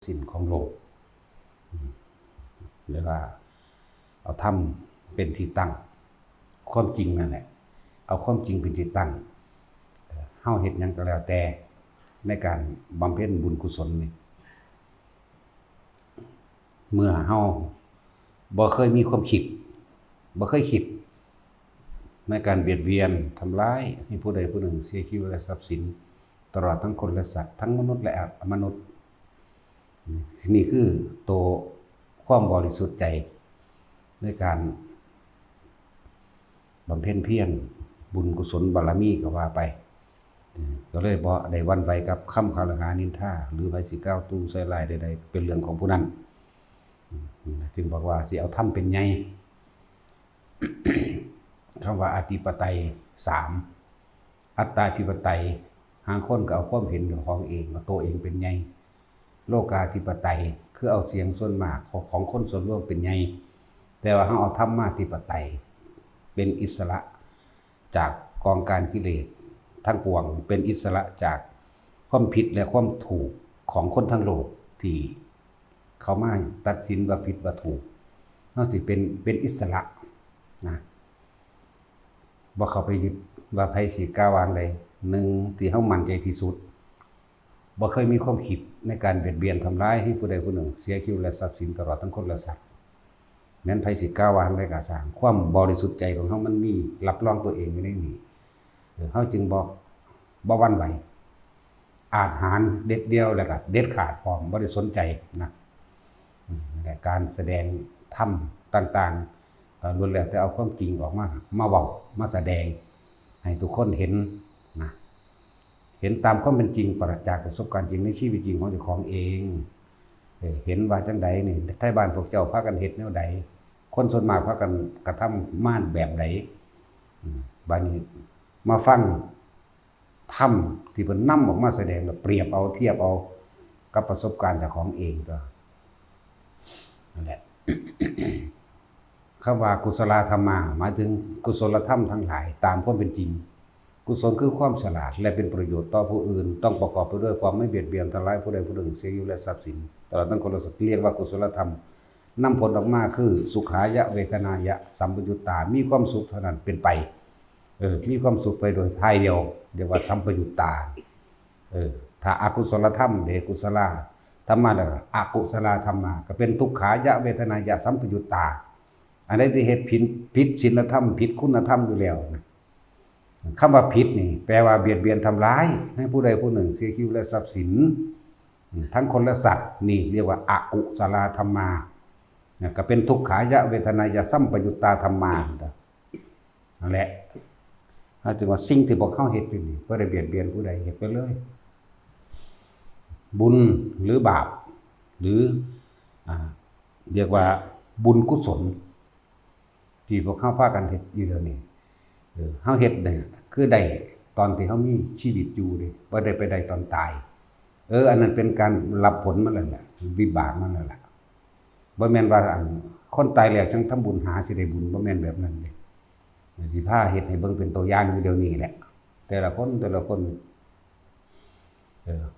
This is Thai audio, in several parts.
สินของโลกหรือว่าเอาธรรมเป็นที่ตั้งความจริงนั่นแหละเอาความจริงเป็นที่ตั้งเฮาเฮ็ดหยังก็แล้วแต่ในการบำเพ็ญบุญกุศลนี่เมื่อเฮาบ่เคยมีความคิดบ่เคยคิดในการเบียดเบียนทำร้ายให้ผู้ใดผู้หนึ่งเสียชีวิตและทรัพย์สินตลอดทั้งคนและสัตว์ทั้งมนุษย์และอมนุษย์นี่คือตัวความบริสุทธิ์ใจในการบำเพ็ญเพียรบุญกุศลบารมีก็ว่าไปก็เลยบ่ได้หวั่นไหวกับคำคารหานินทาหรือไผสิกล่าวตู้ใส่ร้ายใดๆเป็นเรื่องของผู้นั้นจึงบอกว่าสิเอาธรรมเป็นใหญ่คำว่าอธิปไตย3อัตตาธิปไตยหางคนก็เอาความเห็นของเองตัวเองเป็นใหญ่โลกาธิปไตยคือเอาเสียงส่วนมากของคนส่วนรวมเป็นใหญ่แต่ว่าเฮาเอาธรรมาธิปไตยเป็นอิสระจากกองการกิเลสทั้งปวงเป็นอิสระจากความผิดและความถูกของคนทั้งโลกที่เขามาตัดสินว่าผิดว่าถูกเฮาสิเป็นอิสระนะบ่เข้าไปยึดว่าไผสิกล่าววางใดหนึ่งที่เฮามั่นใจที่สุดบ่เคยมีความคิดในการเบียดเบียนทำร้ายให้ผู้ใดผู้หนึ่งเสียชีวิตและทรัพย์สินตลอดทั้งคนและสัตว์แม้นไผสิกล่าววางใดก็สร้างความบริสุทธิ์ใจของเฮามันมีรับรองตัวเองอยู่ในนี้เฮาจึงบ่หวั่นไหวอาจหารเด็ดเดียวแล้วก็เด็ดขาดพร้อมบ่ได้สนใจนะแต่การแสดงธรรมต่างๆล้วนแล้วแต่เอาความจริงออกมาเว้ามาแสดงให้ทุกคนเห็นนะเห็นตามความเป็นจริงปราศจากประสบการณ์จริงในชีวิตจริงของเจ้าของเองเห็นว่าจังใดนี่ไทบ้านพวกเจ้าพากันเฮ็ดแนวใดคนส่วนมากพากันกระทำม่านแบบใดบัดนี้มาฟังธรรมที่เพิ่นนำออกมาแสดงแล้วเปรียบเอาเทียบเอากับประสบการณ์เจ้าของเองก็นั่นแหละ คำว่ากุศลธรรมะหมายถึงกุศลธรรมทั้งหลายตามความเป็นจริงกุศลคือความฉลาดและเป็นประโยชน์ต่อผู้อื่นต้องประกอบไปด้วยความไม่เบียดเบียนทำร้ายผู้ใดผู้หนึ่งเสียชีวิตและทรัพย์สินตลอดทั้งคนละสัตว์เรียกว่ากุศลธรรมนำผลออกมาคือสุขายะเวทนายะสัมปยุตตามีความสุขเท่านั้นเป็นไปมีความสุขไปโดยท้ายเดียวเรียกว่าสัมปยุตตาถ้าอกุศลธรรมเดกุศลธรรมะแล้วอกุศลธรรมะก็เป็นทุกขายะเวทนายะสัมปยุตตาอันนี้ที่เฮ็ดผิดศีลธรรมผิดคุณธรรมอยู่แล้วคำว่าผิดนี่แปลว่าเบียดเบียนทำร้ายให้ผู้ใดผู้หนึ่งเสียชีวิตและทรัพย์สินทั้งคนและสัตว์นี่เรียกว่าอกุศลธรรมาก็เป็นทุกขายะเวทนายะสัมปยุตตาธรรมานั่นแหละจึงว่าสิ่งที่พวกเขาเฮ็ดอยู่นี่บ่ได้เบียดเบียนผู้ใดเฮ็ดไปเลยบุญหรือบาปหรือเรียกว่าบุญกุศลที่พวกเขาพากันเฮ็ดอยู่เดี๋ยวนี้เฮาเฮ็ดเนี่ยคือได้ตอนที่เฮามีชีวิตอยู่ดิบ่ได้ไปได้ตอนตายอันนั้นเป็นการรับผลมันแล้วแหละวิบากมันนั่นแหละบ่แม่นว่าคนตายแล้วจังทำบุญหาสิได้บุญบ่แม่นแบบนั้นเด้สิพาเฮ็ดให้เบิ่งเป็นตัวอย่างอยู่เดี๋ยวนี้แหละแต่ละคน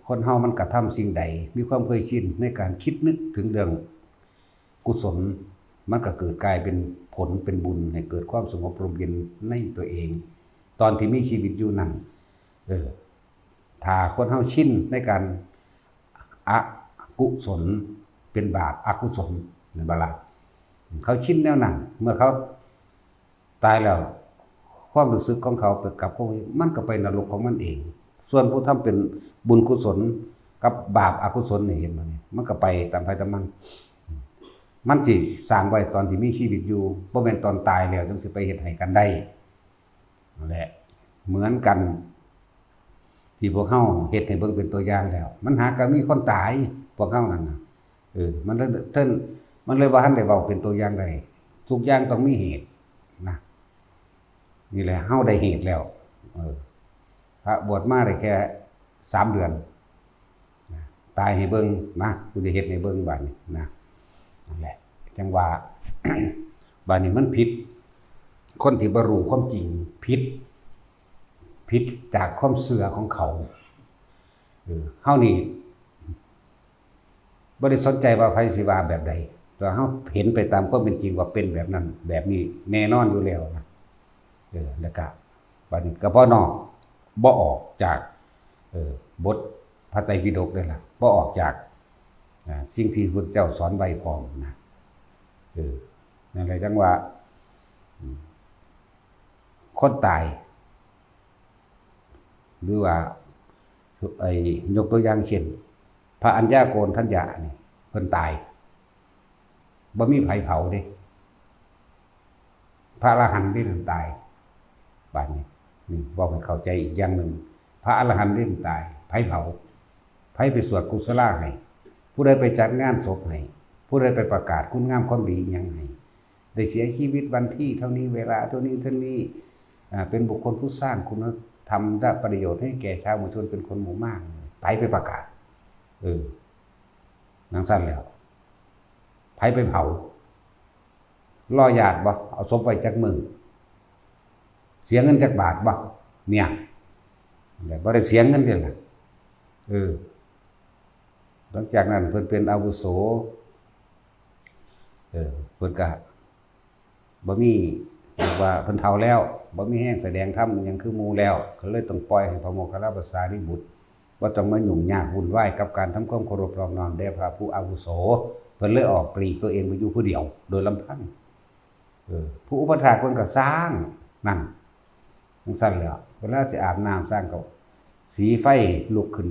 คนเฮามันกระทำสิ่งใดมีความเคยชินในการคิดนึกถึงเรื่องกุศลมันก็เกิดกลายเป็นผลเป็นบุญให้เกิดความสงบร่มเย็นในตัวเองตอนที่มีชีวิตอยู่นั้นถ้าคนเฮาชินในการอกุศลเป็นบาปอกุศลนั่นบ่ล่ะเขาชินแนวนั้นเมื่อเขาตายแล้วความรู้สึกของเขาไปกับพวกมันก็ไปนรกของมันเองส่วนผู้ทำเป็นบุญกุศลกับบาปอกุศลนี่เห็นบ่นี่มันก็ไปตามไปตามมันสิสร้างไว้ตอนที่มีชีวิตอยู่บ่แม่นตอนตายแล้วจังสิไปเฮ็ดให้กันได้นั่นแหละเหมือนกันที่พวกเฮาเฮ็ดให้เบิ่งเป็นตัวอย่างแล้วมันหาก็มีคนตายพวกเฮานั่นน่ะมันเลยมันเลยว่าทันได้เว้าเป็นตัวอย่างได้ทุกอย่างต้องมีเหตุนะนี่แหละเฮาได้เหตุแล้วพระบวชมาได้แค่3เดือนตายให้เบิ่งนะกูจะเฮ็ดให้เบิ่งบัดนี้นะนั่นแหละจังว่าบัดนี้มันผิดคนที่บ่รู้ความจริงผิดจากความเชื่อของเขาเฮานี่ บ่ได้สนใจว่าไผสิว่าแบบใดแต่เฮาเห็นไปตามความเป็นจริงว่าเป็นแบบนั้นแบบนี้แน่นอนอยู่แล้วนะแล้วก็บัดนี้ก็บ่นอกบ่ออกจากบทพระไตรปิฎกได้ล่ะบ่ออกจากสิ่งที่พุทธเจ้าสอนไว้พร้อมนะนั่นแหละจังว่าคนตายหรือว่ายกตัวอย่างเช่นพระอัญญาโกณฑัญญะนี่เพิ่นตายบ่มีไผเผาเด้พระอรหันต์ที่นั่นตายบาดนี้นี่บอกให้เข้าใจอีกอย่างหนึ่งพระอรหันต์ที่นั่นตายไผเผาไผไปสวดกุศลาให้ผู้ใดไปจัดงานศพให้ผู้ใดไปประกาศคุณงามความดีหยังให้ได้เสียชีวิตวันที่เท่านี้เวลาเท่านี้เป็นบุคคลผู้สร้างคุณธรรมและประโยชน์ให้แก่ชาวหมู่ชนเป็นคนหมู่มากไปประกาศนังสั้นแล้วไปเผารอญาติบ่เอาศพไว้จักมือเสียเงินจักบาทบ่เนี่ยบ่ได้เสียเงินเด้ล่ะหลังจากนั้นเพิ่นเป็นอาวุโสเพิ่นก็บ่มีว่าเพิ่นเฒ่าแล้วบ่มีแรงแสดงธรรมหยังคือหมู่แล้วก็เลยต้องปล่อยให้พระโมคคัลลาภาษาริบุตรบ่ต้องมายุ่งยากวุ่นวายกับการทำความเคารพนอบน้อมแด่พระผู้อาวุโสเพิ่นเลยออกปลีกตัวเองไปอยู่ผู้เดียวโดยลำพังผู้อุปถากเพิ่นก็สร้างนั่นจังซั่นแล้วเวลาสิอาบน้ำสร้างก็สีไฟลุกขึ้น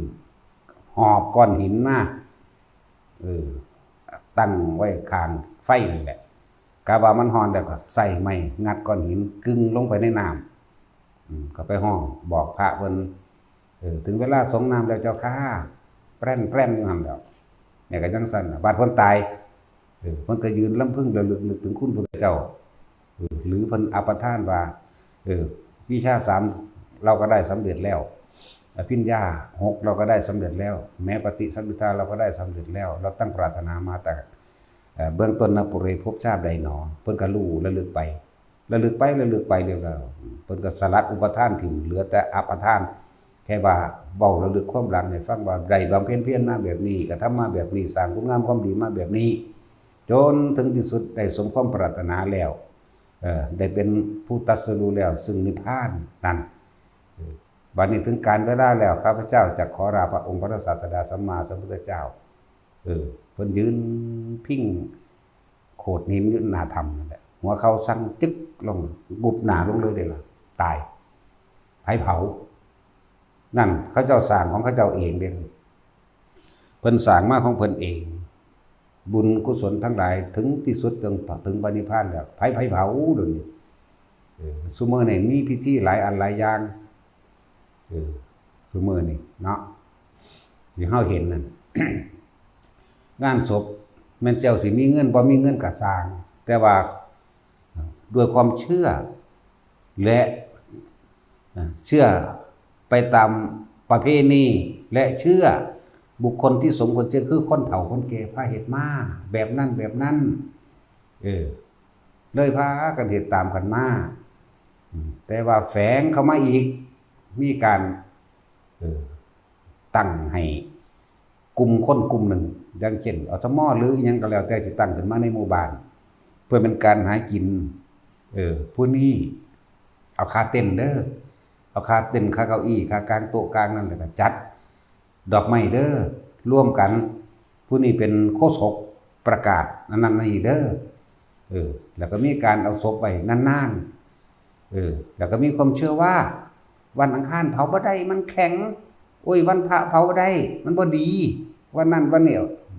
หอบก้อนหินมาตั้งไว้ข้างไฟนี่แหละกะว่ามันฮ้อนแล้วก็ใส่ไม้งัดก้อนหินกึ่งลงไปในน้ำก็ไปห้องบอกพระเพิ่นถึงเวลาสงน้ำแล้วเจ้าค่ะแป้นนั่นแล้วเนี่ยก็จังซั่นบาดเพิ่นตายเพิ่นก็ยืนลำพึงระลึกนึกถึงคุณพระเจ้าหรือเพิ่นอปทานว่าวิชา3เราก็ได้สำเร็จแล้วอภิญญา6เราก็ได้สำเร็จแล้วแม้ปฏิสัมภิทาเราก็ได้สำเร็จแล้วเราตั้งปรารถนามาแต่เบื้องต้นนะปุเรภพชาติใดหนอเพิ่นก็รู้ระลึกไปเรื่อยๆเพิ่นก็สลัดอุปทานถิ่มเหลือแต่อปทานแค่ว่าเว้าระลึกความหลังให้ฟังว่าได้บำเพ็ญเพียรมาแบบนี้กระทำมาแบบนี้สร้างคุณงามความดีมาแบบนี้จนถึงที่สุดได้สมความปรารถนาแล้วได้เป็นผู้ตรัสรู้แล้วซึ่งนิพพานนั่นบัดนี้ถึงการเวลาแล้วข้าพเจ้าจะขอลาพระองค์พระศาสดาสัมมาสัมพุทธเจ้าเพิ่นยืนพิงโขดหินอยู่หน้าถ้ำนั่นแหละหัวเขาสั่งจึ๊กลงบุบหน้าลงเลยเด้ล่ะตายไผเผานั่นเขาเจ้าสร้างของเขาเจ้าเองเด้เพิ่นสร้างมาของเพิ่นเองบุญกุศลทั้งหลายถึงที่สุดถึงพระนิพพานแล้วไผเผาเดี๋ยวนี้ซุมื้อนี้มีพิธีหลายอันหลายอย่างซุมื้อนี้เนาะที่เฮาเห็นนั่น งานศพแม่นเจ้าสิมีเงินบ่มีเงินก็สร้างแต่ว่าด้วยความเชื่อและเชื่อไปตามประเพณีและเชื่อบุคคลที่สมควรเชื่อคือคนเฒ่าคนแก่พาเฮ็ดมาแบบนั้นเลยพากันเฮ็ดตามกันมาแต่ว่าแฝงเข้ามาอีกมีการตั้งให้กลุ่มคนกลุ่มหนึ่งอย่างเช่นอสมหรือหยังก็แล้วแต่สิตั้งขึ้นมาในหมู่บ้านเพื่อเป็นการหากินผู้นี้เอาค่าเต้นเด้อเอาค่าเต้นค่าเก้าอี้ค่ากลางโต๊ะกลางนั่นแหละก็จัดดอกไม้เด้อร่วมกันผู้นี้เป็นโฆษกประกาศนั้นนี่เด้อแล้วก็มีการเอาศพไว้นานๆแล้วก็มีความเชื่อว่าวันอังคารเผาบ่ได้มันแข็งโอ้ยวันพระเผาบ่ได้มันบ่ดีวันนั้นวันนี้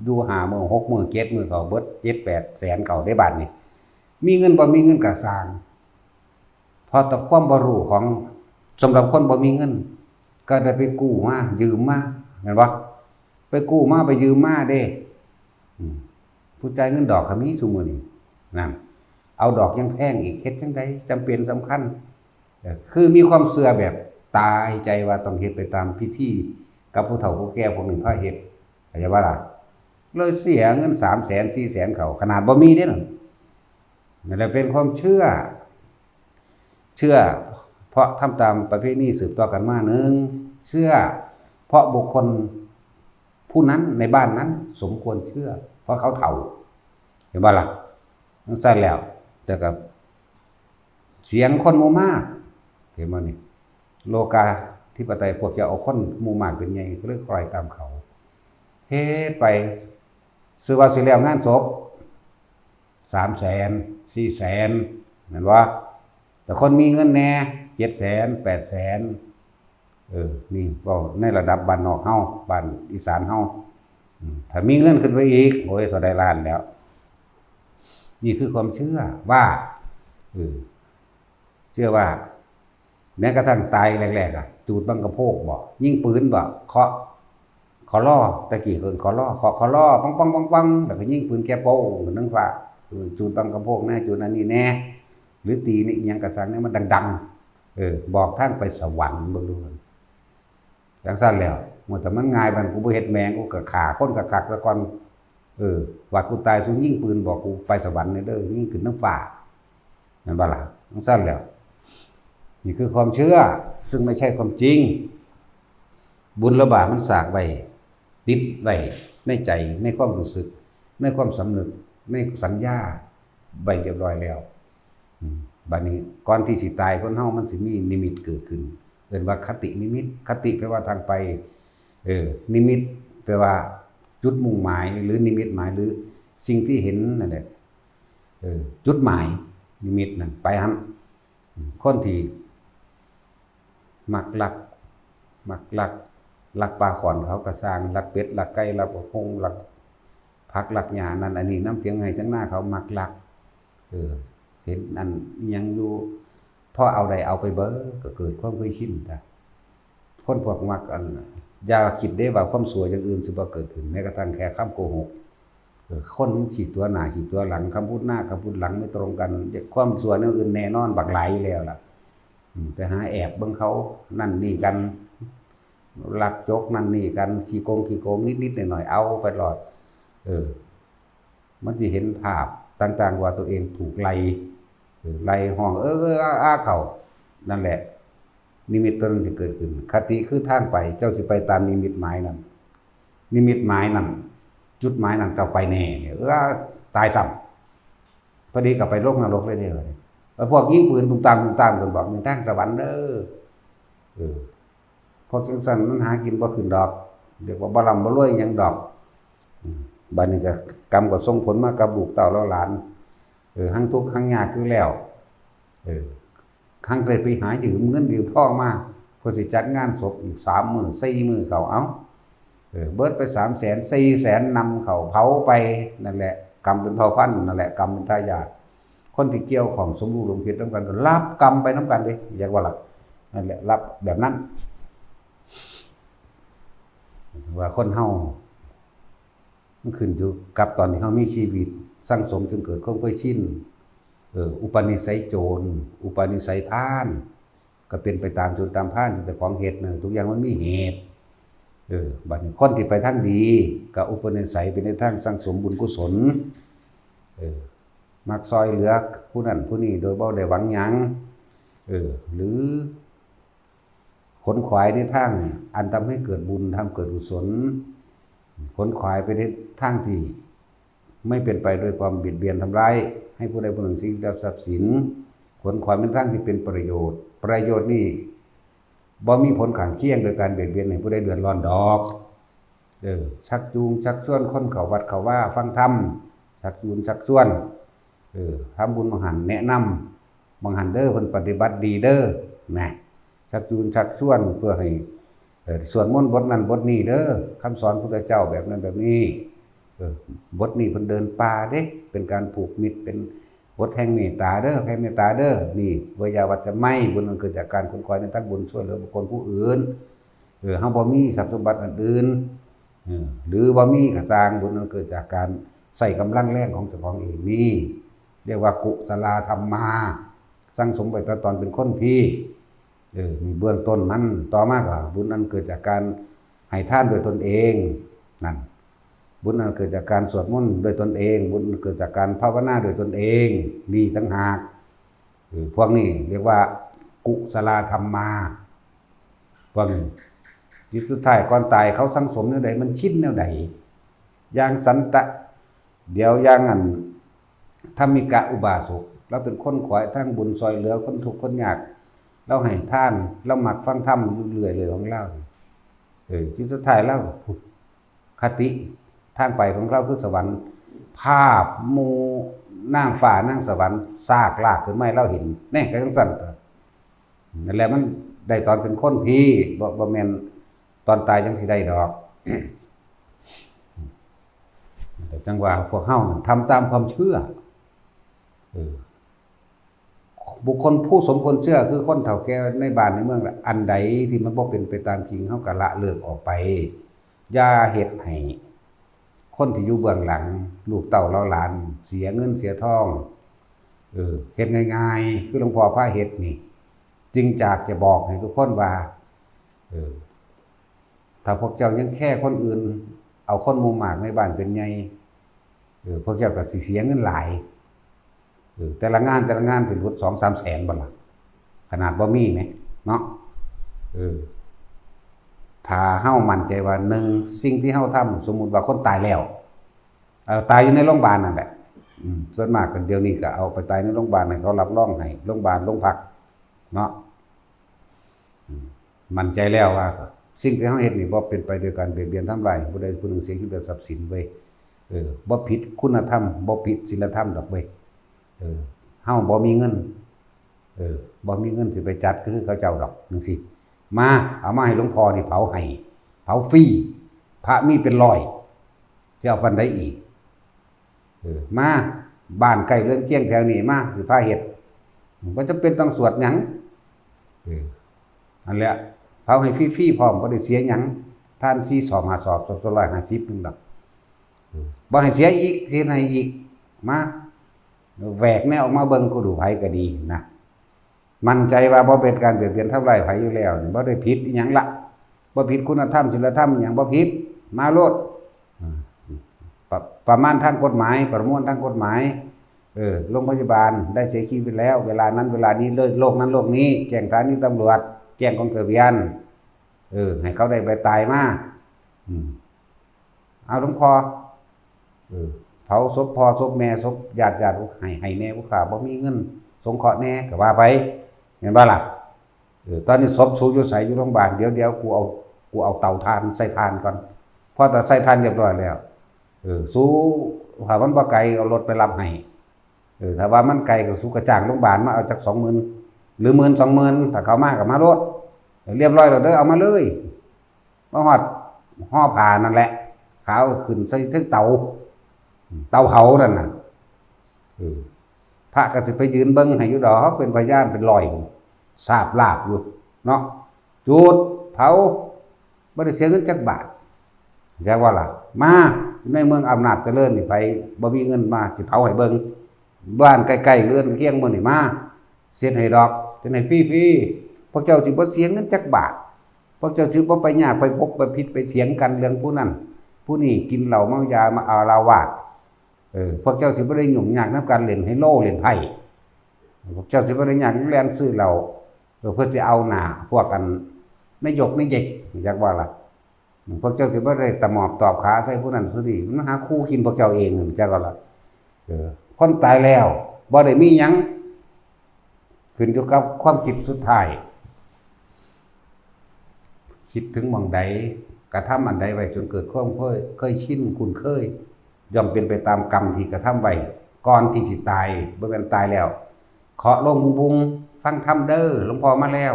ดู5มื้อ6มื้อ7มื้อเขาเบิด7-8 แสนเขาได้บาทนี่มีเงินบ่มีเงินก็สร้างพอแต่ความบ่รู้ของสำหรับคนบ่มีเงินก็ได้ไปกู้มายืมมาเห็นบ่ไปกู้มาไปยืมมาเด้ผู้จ่ายเงินดอกก็มีซุมื้อนี้นั่นเอาดอกยังแพงอีกเฮ็ดจังได๋จำเป็นสำคัญคือมีความเชื่อแบบตายใจว่าต้องเฮ็ดไปตามพิธีกับผู้เฒ่าผู้แก่พวกนี้พาเฮ็ดเข้าใจบ่ล่ะเลยเสียเงิน 300,000 400,000เขาขนาดบ่มีเด้นั่นแหละเป็นความเชื่อเพราะทำตามประเพณีสืบต่อกันมา1เชื่อเพราะบุคคลผ ผู้นั้นในบ้านนั้นสมควรเชื่อเพราะเขาเฒ่าเห็นบ่ล่ะนั่นใช่แล้วแต่กับเสียงคนหมู่มากเห็นบ่นี่โลกาธิปไตยพวกจะเอาคนหมู่มากเป็นใหญ่ก็เลยคอยตามเขาเฮ็ดไปซื้อว่าสิแล้วงานศพ300,000 400,000นั่นว่าแต่คนมีเงินแน่700,000 800,000นี่ก็ในระดับบ้านนอกเฮาบ้านอีสานเฮาถ้ามีเงินขึ้นไปอีกโอ้ยเท่าใดล้านแล้วนี่คือความเชื่อว่าเชื่อว่าแม้กระทั่งตายแรกๆจูดบังกระโพกบ่ยิงปืนบ่เคาะขอล้อตะกี้เพิ่นขอล้อขอล้อปังๆๆๆแล้วก็ยิงปืนแก้โป้งนั่นว่าจูดบังกระโพกแน่จูดอันนี้แน่หรือตีนี่อิหยังกระสังเนี่ยมันดังๆบอกทางไปสวรรค์เบิ่งดูจังซั่นแล้วแต่มันง่ายมันกูบ่เฮ็ดแมงกูก็ฆ่าคนก็กักซะก่อนว่ากูตายซุยิงปืนบอกกูไปสวรรค์เด้อยิงขึ้นนำฟ้านั่นบ่ล่ะจังซั่นแล้วนี่คือความเชื่อซึ่งไม่ใช่ความจริงบุญและบาปมันสร้างไว้ติดไว้ในใจในความรู้สึกในความสำนึกในสัญญาไว้เรียบร้อยแล้วบัดนี้ก่อนที่สิตายคนเฮามันสิมีนิมิตเกิดขึ้นเรียกว่าคตินิมิตคติแปลว่าทางไปนิมิตแปลว่าจุดมุ่งหมายหรือนิมิตหมายหรือสิ่งที่เห็นนั่นแหละจุดหมายนิมิตนั่นไปหั่นคนที่มักลักปลาขอนเขาก็สร้างลักเป็ดลักไก่ลักปลาคงลักผักลักหญ้านั่นอันนี้น้ำเสียงไห้ทั้งหน้าเขามักลักเห็นอันยังอยู่พอเอาใดเอาไปเบ้อก็เกิดความเคยชินจ้ะคนพวกมักอันอย่าคิดได้ว่าความสวยอย่างอื่นสิบ่เกิดขึ้นแม้กระทั่งแค่คำโกหกคนฉีดตัวหน้าฉีดตัวหลังคำพูดหน้าคำพูดหลังไม่ตรงกันความสวยอย่างอื่นแน่นอนบักไหลแล้วล่ะแต่หาแอบเบิ่งเขานั่นนี่กันลักจกนั่นนี่กันขี้โกงนิดๆหน่อยๆเอาไปหลอดมันสิเห็นภาพต่างๆว่าตัวเองถูกไล่ห้องเขานั่นแหละนิมิตตัวนั้นสิเกิดขึ้นคติคือทางไปเจ้าสิไปตามนิมิตหมายนั้นนิมิตหมายนั้นจุดหมายนั้นเจ้าไปแน่ตายซ้ำพอดีกลับไปโลกนรกเลยเด้อแล้วพวกยิงปืนตุ้มตามกันบอกในทางสวรรค์เด้อพวกจังซั่นมันหากินบ่ขึ้นดอกเรียกว่าบ่ร่ำบ่รวยหยังดอกบัดนี้ก็กรรมก็ส่งผลมากับลูกเต้าแล้วหลานทั้งทุกข์ทั้งยากคือแล้วครั้งเคยไปหายืมเงินยืมทองมาเพื่อสิจัดงานศพอีก3 มื้อ 4 มื้อเขาเอาเบิดไป300,000 400,000นำเขาเผาไปนั่นแหละกรรมเป็นเผ่าพันธุ์นั่นแหละกรรมเป็นทายาทคนที่เกี่ยวของสมรู้ร่วมคิดนำกันก็รับกรรมไปนำกันเด้อยากว่าล่ะนั่นแหละรับแบบนั้นว่าคนเฮามันขึ้นอยู่กับตอนที่เฮามีชีวิตสั่งสมจนเกิดความเคยชินอุปนิสัยโจรอุปนิสัยพาลก็เป็นไปตามโจรตามพาลที่เจ้าของเฮ็ดน่ะทุกอย่างมันมีเหตุบัดนี้คนที่ไปทางดีก็อุปนิสัยไปในทางสั่งสมบุญกุศลมักซอยเหลือผู้นั้นผู้นี้โดยบ่ได้หวังหยังหรือขนขวายในทางอันทำให้เกิดบุญทำเกิดกุศลขนขวายไปในทางที่ไม่เป็นไปโดยความเบียดเบียนทำร้ายให้ผู้ใดผู้หนึ่งสิ่งใดทรัพย์สินขนขวายเป็นทางที่เป็นประโยชน์นี่บ่มีผลข้างเคียงโดยการเบียดเบียนให้ผู้ใดเดือดร้อนดอกชักจูงชักชวนคนเข้าวัดเข้าว่าฟังธรรมชักจูงชักชวนทำบุญบังหันแนะนำบังหันเด้อเพิ่นปฏิบัติดีเด้อนะชักจูงชักชวนเพื่อให้สวดมนต์บทนั้นบทนี้เด้อคำสอนพระพุทธเจ้าแบบนั้นแบบนี้บทนี้เพิ่นเดินป่าเด้เป็นการผูกมิตรเป็นบทแห่งเมตตาเด้อแผ่เมตตาเด้อนี่เวยาวัจจะไม่บุญมันเกิดจากการคุ้มครองในทั้งบุญช่วยเหลือบุคคลผู้อื่นเฮาบ่มีทรัพย์สมบัติอื่นหรือบ่มีกระตางบุญมันเกิดจากการใส่กำลังแรงของเจ้าของเองนี่เรียกว่ากุศลธรรมาสั่งสมไว้ตอนเป็นคนพี่มีเบื้องต้นมันต่อมาก็บุญนั้นเกิดจากการให้ทานโดยตนเองนั่นบุญนั้นเกิดจากการสวดมนต์โดยตนเองบุญเกิดจากการภาวนาโดยตนเองนี่ต่างหากพวกนี้เรียกว่ากุศลธรรมาพวกนี้ จิตสุดท้ายก่อนตายเขาสังสมแนวใดมันชินแนวใดอย่างสันตะเดี๋ยวอย่างนั้นธรรมิกะอุบาสกเราเป็นคนขวายทั้งบุญซอยเหลือคนทุกข์คนยากเราให้ท่านเรามักฟังธรรมอยู่เรื่อยเลยของเราจิตสุดท้ายเราคติทางไปของเราคือสวรรค์ภาพหมู่นางฟ้านางสวรรค์ซากลากขึ้นมาให้เราเห็นแน่ก็จังซั่นนั่นแหละมันได้ตอนเป็นคนพี่บ่แม่นตอนตายจังสิได้ดอกแต่จังว่าพวกเฮานั่นทำตามความเชื่อบุคคลผู้สมควรเชื่อคือคนเฒ่าแก่ในบ้านในเมืองแหละอันใดที่มันบ่เป็นไปตามจริงเฮาก็ละเลิกออกไปอย่าเฮ็ดให้คนที่อยู่เบื้องหลังลูกเต้าเล้าหลานเสียเงินเสียทองเฮ็ดง่ายๆคือหลวงพ่อพาเฮ็ดนี่จึงจากจะบอกให้ทุกคนว่าถ้าพวกเจ้ายังแค่คนอื่นเอาคนหมู่มากในบ้านเป็นใหญ่พวกเจ้าก็สิเสียเงินหลายแต่ละงานสิรุด 2-3 แสนบ่ล่ะขนาดบ่มีแหมเนาะถ้าเฮามั่นใจว่า1สิ่งที่เฮาทำสมมุติว่าคนตายแล้วตายอยู่ในโรงพยาบาลนั่นแหละส่วนมากกันเดี๋ยวนี้ก็เอาไปตายในโรงพยาบาลให้เขารับรองให้โรงพยาบาลโรงพักเนาะมั่นใจแล้วว่าสิ่งที่เฮาเฮ็ดนี่บ่เป็นไปโดยการเบียดเบียนทำลายผู้ใดผู้หนึ่งเสียชีวิตทรัพย์สินเว้ยบ่ผิดคุณธรรมบ่ผิดศีลธรรมดอกเว้ยเฮาบ่มีเงินบ่มีเงินสิไปจัดคือเขาเจ้าดอกจังซี่มาเอามาให้หลวงพ่อนี่เผาให้เผาฟรีพระมีเป็นร้อยจะเอาปานใดอีกมาบ้านใกล้เรือนเคียงแถวนี้มาสิพาเฮ็ดบ่จำเป็นต้องสวดหยังอันแหละเผาให้ฟรีๆพร้อมบ่ได้เสียหยังท่าน4 สอบ5 สอบ250นึงดอกบ่ให้เสียอีกสิให้อีกมาแหวกแนวออกมาเบิ่งกูดูไผก็ดีนะมั่นใจว่าบ่เป็นการเบียดเบียนทำลายไผอยู่แล้วบ่ได้ผิดอีหยังละบ่ผิดคุณธรรมศีลธรรมหยังบ่ผิดมาโลดประมาณทางกฎหมายประมวลทางกฎหมายโรงพยาบาลได้เสียชีวิตแล้วเวลานั้นเวลานี้โรคนั้นโรคนี้แจ้งสถานีตำรวจแจ้งกองทะเบียนให้เขาได้ไปตายมาเอาหลวงพ่อเผาศพพ่อศพแม่ศพญาติให้แน่ผู้ขาบ่มีเงินสงเคราะห์แน่ก็ว่าไปเห็นบ่ล่ะตอนนี้ศพสูอยู่ไสอยู่โรงพยาบาลเดี๋ยวกูเอาเตาถ่านใส่ถ่านก่อนพอแต่ใส่ถ่านเรียบร้อยแล้วสู้ถ้ามันบ่ไกลเอารถไปรับให้ถ้าว่ามันไกลก็สู้กระจ้างโรงพยาบาลมาเอาจัก 20,000 หรือ 10,000 20,000ถ้าเขามาก็มารถเรียบร้อยแล้วเด้อเอามาเลยมาฮอดห่อผ้านั่นแหละขาวขึ้นใส่ถึงเตาเผานั่นน่ะพระก็สิไปยืนเบิ่งให้อยู่ดอกเป็นพยานเป็นรอยสาบลาบอยู่เนาะจุดเผาบ่ได้เสียเงินจักบาทแจ้งว่าล่ะมาในเมืองอำนาจเจริญนี่ไปบ่มีเงินมาสิเผาให้เบิ่งบ้านใกล้ๆเรือนเคียงมื้อนี่มาเสียให้ดอกจะให้ฟรีๆพวกเจ้าสิบ่เสียเงินจักบาทพวกเจ้าสิบ่ไปยากไปพกไปผิดไปเถียงกันเรื่องผู้นั้นผู้นี้กินเหล้าเมายามาอาละวาดพวกเจ้าสิบ่ได้ยุ่งยากนำการเล่นไฮโลเล่นไพ่พวกเจ้าสิบ่ได้ยากแล่นซื้อเหล้าเพื่อสิเอาหน้าพวกกันนายกนายเย็กจักว่าล่ะพวกเจ้าสิบ่ได้ตะหมอบตอบขาใส่ผู้นั้นผู้นี้มันหาคู่กินพวกเจ้าเองจักว่าล่ะคนตายแล้วบ่ได้มีหยังขึ้นอยู่กับความคิดสุดท้ายคิดถึงหม่องใดกระทำอันใดไว้จนเกิดความเคยชินคุ้นเคยย่อมเป็นไปตามกรรมที่กระทำไว้ก่อนที่สิตายบ่แม่นตายแล้วเคาะลงบุงฟังธรรมเด้อหลวงพ่อมาแล้ว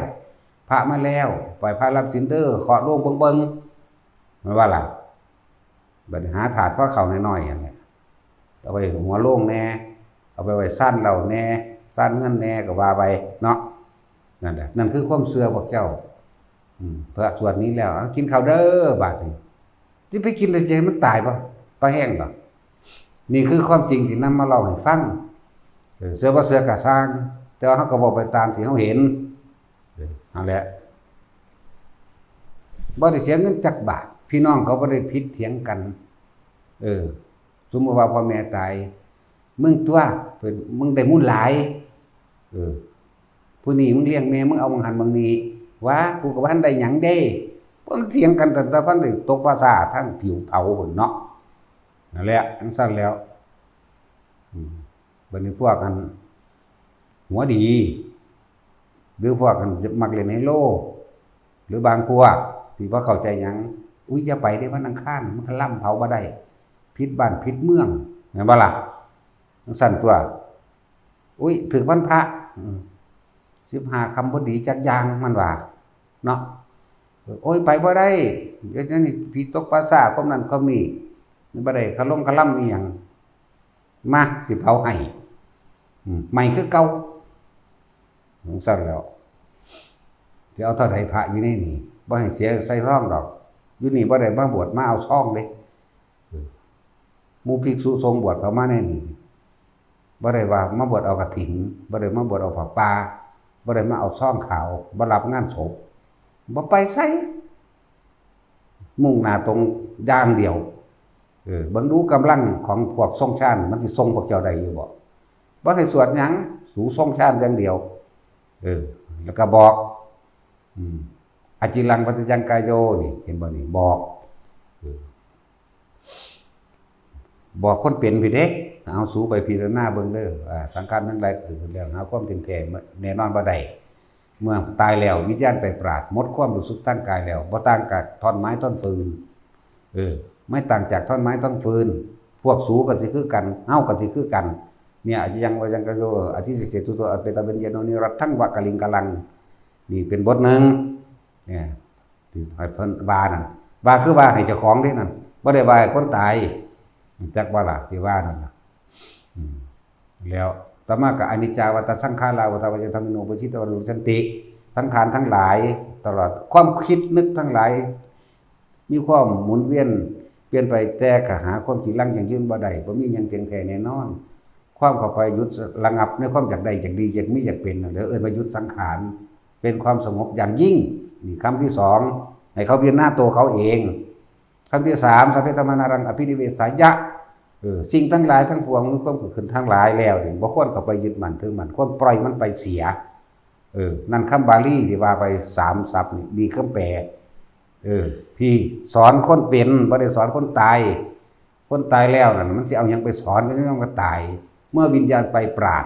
พระมาแล้วปล่อยพระรับศีลเด้อเคาะลงเบิ่งมันว่าล่ะบัดหาถาดพระเข้าน้อยๆอย่างเงี้ยเอาไว้หัวโล่งแน่เอาไปไว้ซ่านเหล้าแน่ซ่านเงินแน่ก็ว่าไปเนาะนั่นแหละนั่นคือความเชื่อพวกเจ้าพระสวดนี้แล้วกินข้าวเด้อบาดนี้สิไปกินเลยใจมันตายบ่ปลาแห้งบ่นี่คือความจริงที่นำมาเล่าให้ฟังเสือบ่เสือก็สร้างแต่ว่าเฮาก็บ่ไปตามที่เฮาเห็นนั่นแหละบ่ได้เสียเงินจักบาทพี่น้องเขาบ่ได้ผิดเถียงกันสมมุติว่าพ่อแม่ตายมึงตัวมึงได้มูลหลายผู้นี้มึงเลี้ยงแม่มึงเอาบางหันบางนี้ว่ากูก็บ่ทันได้หยังเด้ มันเถียงกันแต่พันได้ตกภาษาทั้งผิวเผาพุ่นเนาะนั่นแหละจังซั่นแล้วบัดนี้พวกกันหัวดีหรือพวกกันมักเล่นไฮโลหรือบางพวกที่บ่เข้าใจหยังอุ้ยอย่าไปได้วันอังคารมันล่ำเผาบ่ได้ผิดบ้านผิดเมืองแม่นบ่ล่ะจังซั่นตัวอุ้ยถึงวันพระ15ค่ำบ่ดีจักอย่างมันว่าเนาะโอ้ยไปบ่ได้เดี๋ยวนี้ผีตกปราสาทคนนั้นคนนี้บ่ได้คลำอีหยังมาสิเผาให้ใหม่คือเก่าจังซั่นแล้วสิเอาเท่าใดพระอยู่ในนี่บ่ให้เสียใส่ร่องดอกอยู่นี่บ่ได้มาบวชมาเอาช่องเด้หมู่ภิกษุสงฆ์บวชเข้ามาในนี่บ่ได้ว่ามาบวชเอากฐินบ่ได้มาบวชเอาผ้าป่าบ่ได้มาเอาช่องขาวบ่รับงานศพบ่ไปไสมุ่งหน้าตรงอย่างเดียวเบิ่งดูกำลังของพวกทรงชาติมันสิทรงพวกเจ้าได้อยู่บ่ให้สวดหยังสู่ทรงชาติอย่างเดียวแล้วก็บอกอจิรังปฏิจังกายโยนี่เห็นบ่นี่บอกคนเป็นพี่เด้เอาสู่ไปพิจารณาเบิ่งเด้อสังขารทั้งหลายเกิดขึ้นแล้วหาความจริงแท้แน่นอนบ่ได้เมื่อตายแล้ววิญญาณไปปราดหมดความรู้สึกตั้งกายแล้วบ่ต่างกับท่อนไม้ท่อนฟืนไม่ต่างจากท่อนไม้ท่อนฟืนพวกสูก็สิคือกันเฮาก็สิคือกันเนี่ยอจิยังวะยังกะโยอธิสิเสตุตัวอเปตะเบญญโนนิรัตถังวะกะลิงกะลังนี่เป็นบทหนึ่งเนี่ยที่ให้เพิ่นว่านั่นว่าคือว่าให้เจ้าของเด้นั่นบ่ได้ว่าให้คนตายจักว่าล่ะที่ว่านั่นน่ะแล้วต่อมาก็อนิจจาวัฏสังขาราวัฏวัจธรรมิโนปชิตวรุชันติสังขารทั้งหลายตลอดความคิดนึกทั้งหลายมีความหมุนเวียนเปลี่ยนไปแต่ก็หาความจริงลังอย่างยืนบ่ได้บ่มีหยังเที่ยงแท้แน่นอนความเข้าไปหยุดระงับในความอยากได้อยากดีอยากมีอยากเป็นนั่นเด้อว่าหยุดสังขารเป็นความสงบอย่างยิ่งนี่คำที่2ให้เขาพิจารณาตัวเขาเองคำที่3สัพเพธรรมานารังอภินิเวสายะสิ่งทั้งหลายทั้งปวงมันก็เกิดขึ้นทั้งหลายแล้วนี่บ่ควรเข้าไปยึดมั่นถือมั่นควรปล่อยมันไปเสียนั่นคำบาลีที่ว่าไป3ศัพท์นี่ดีคำแปลพี่สอนคนเป็นบ่ได้สอนคนตายคนตายแล้วนั่นมันสิเอาหยังไปสอนก็ยังก็ตายเมื่อวิญญาณไปปราด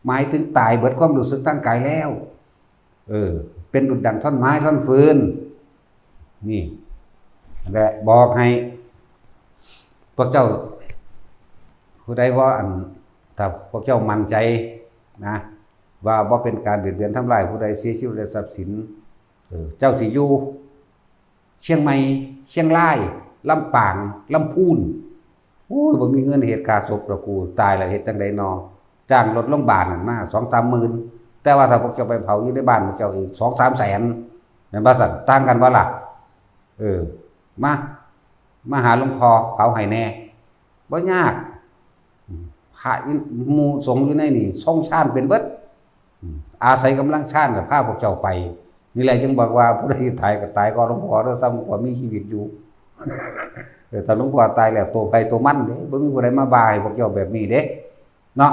หมายถึงตายเบิดความรู้สึกทางกายแล้วเป็นดุจดังท่อนไม้ท่อนฟืนนี่แหละบอกให้พวกเจ้าผู้ใดว่าถ้าพวกเจ้ามั่นใจนะว่าบ่เป็นการเบียดเบียนทำลายผู้ใดเสียชีวิตและทรัพย์สินเจ้าสิอยู่เชียงใหม่เชียงรายลำปางลำพูนโอ้ยบ่มีเงินเฮ็ดค่าศพแล้วกูตายแล้วเฮ็ดจังได๋นอจ้างรถโรงพยาบาลนั่นมา 2-3 หมื่นแต่ว่าถ้าพวกเจ้าไปเผาอยู่ในบ้านพวกเจ้าอีก 2-3 แสนแม่นบ่ซั่นต่างกันบ่ล่ะมาหาหลวงพ่อเผาให้แน่บ่ยากพระหมู่สงฆ์อยู่ในนี่ทรงชาติเป็นเบิดอาศัยกำลังชาติกับพาพวกเจ้าไปนี่แหละจึงบอกว่าผู้ใดตายก็ตายก่อนหลวงพ่อเด้อซ้ำกว่ามีชีวิตอยู่ถ้าหลวงพ่อตายแล้วตัวไปตัวมันเด้บ่มีผู้ใดมาบายพวกเจ้าแบบนี้เด้เนาะ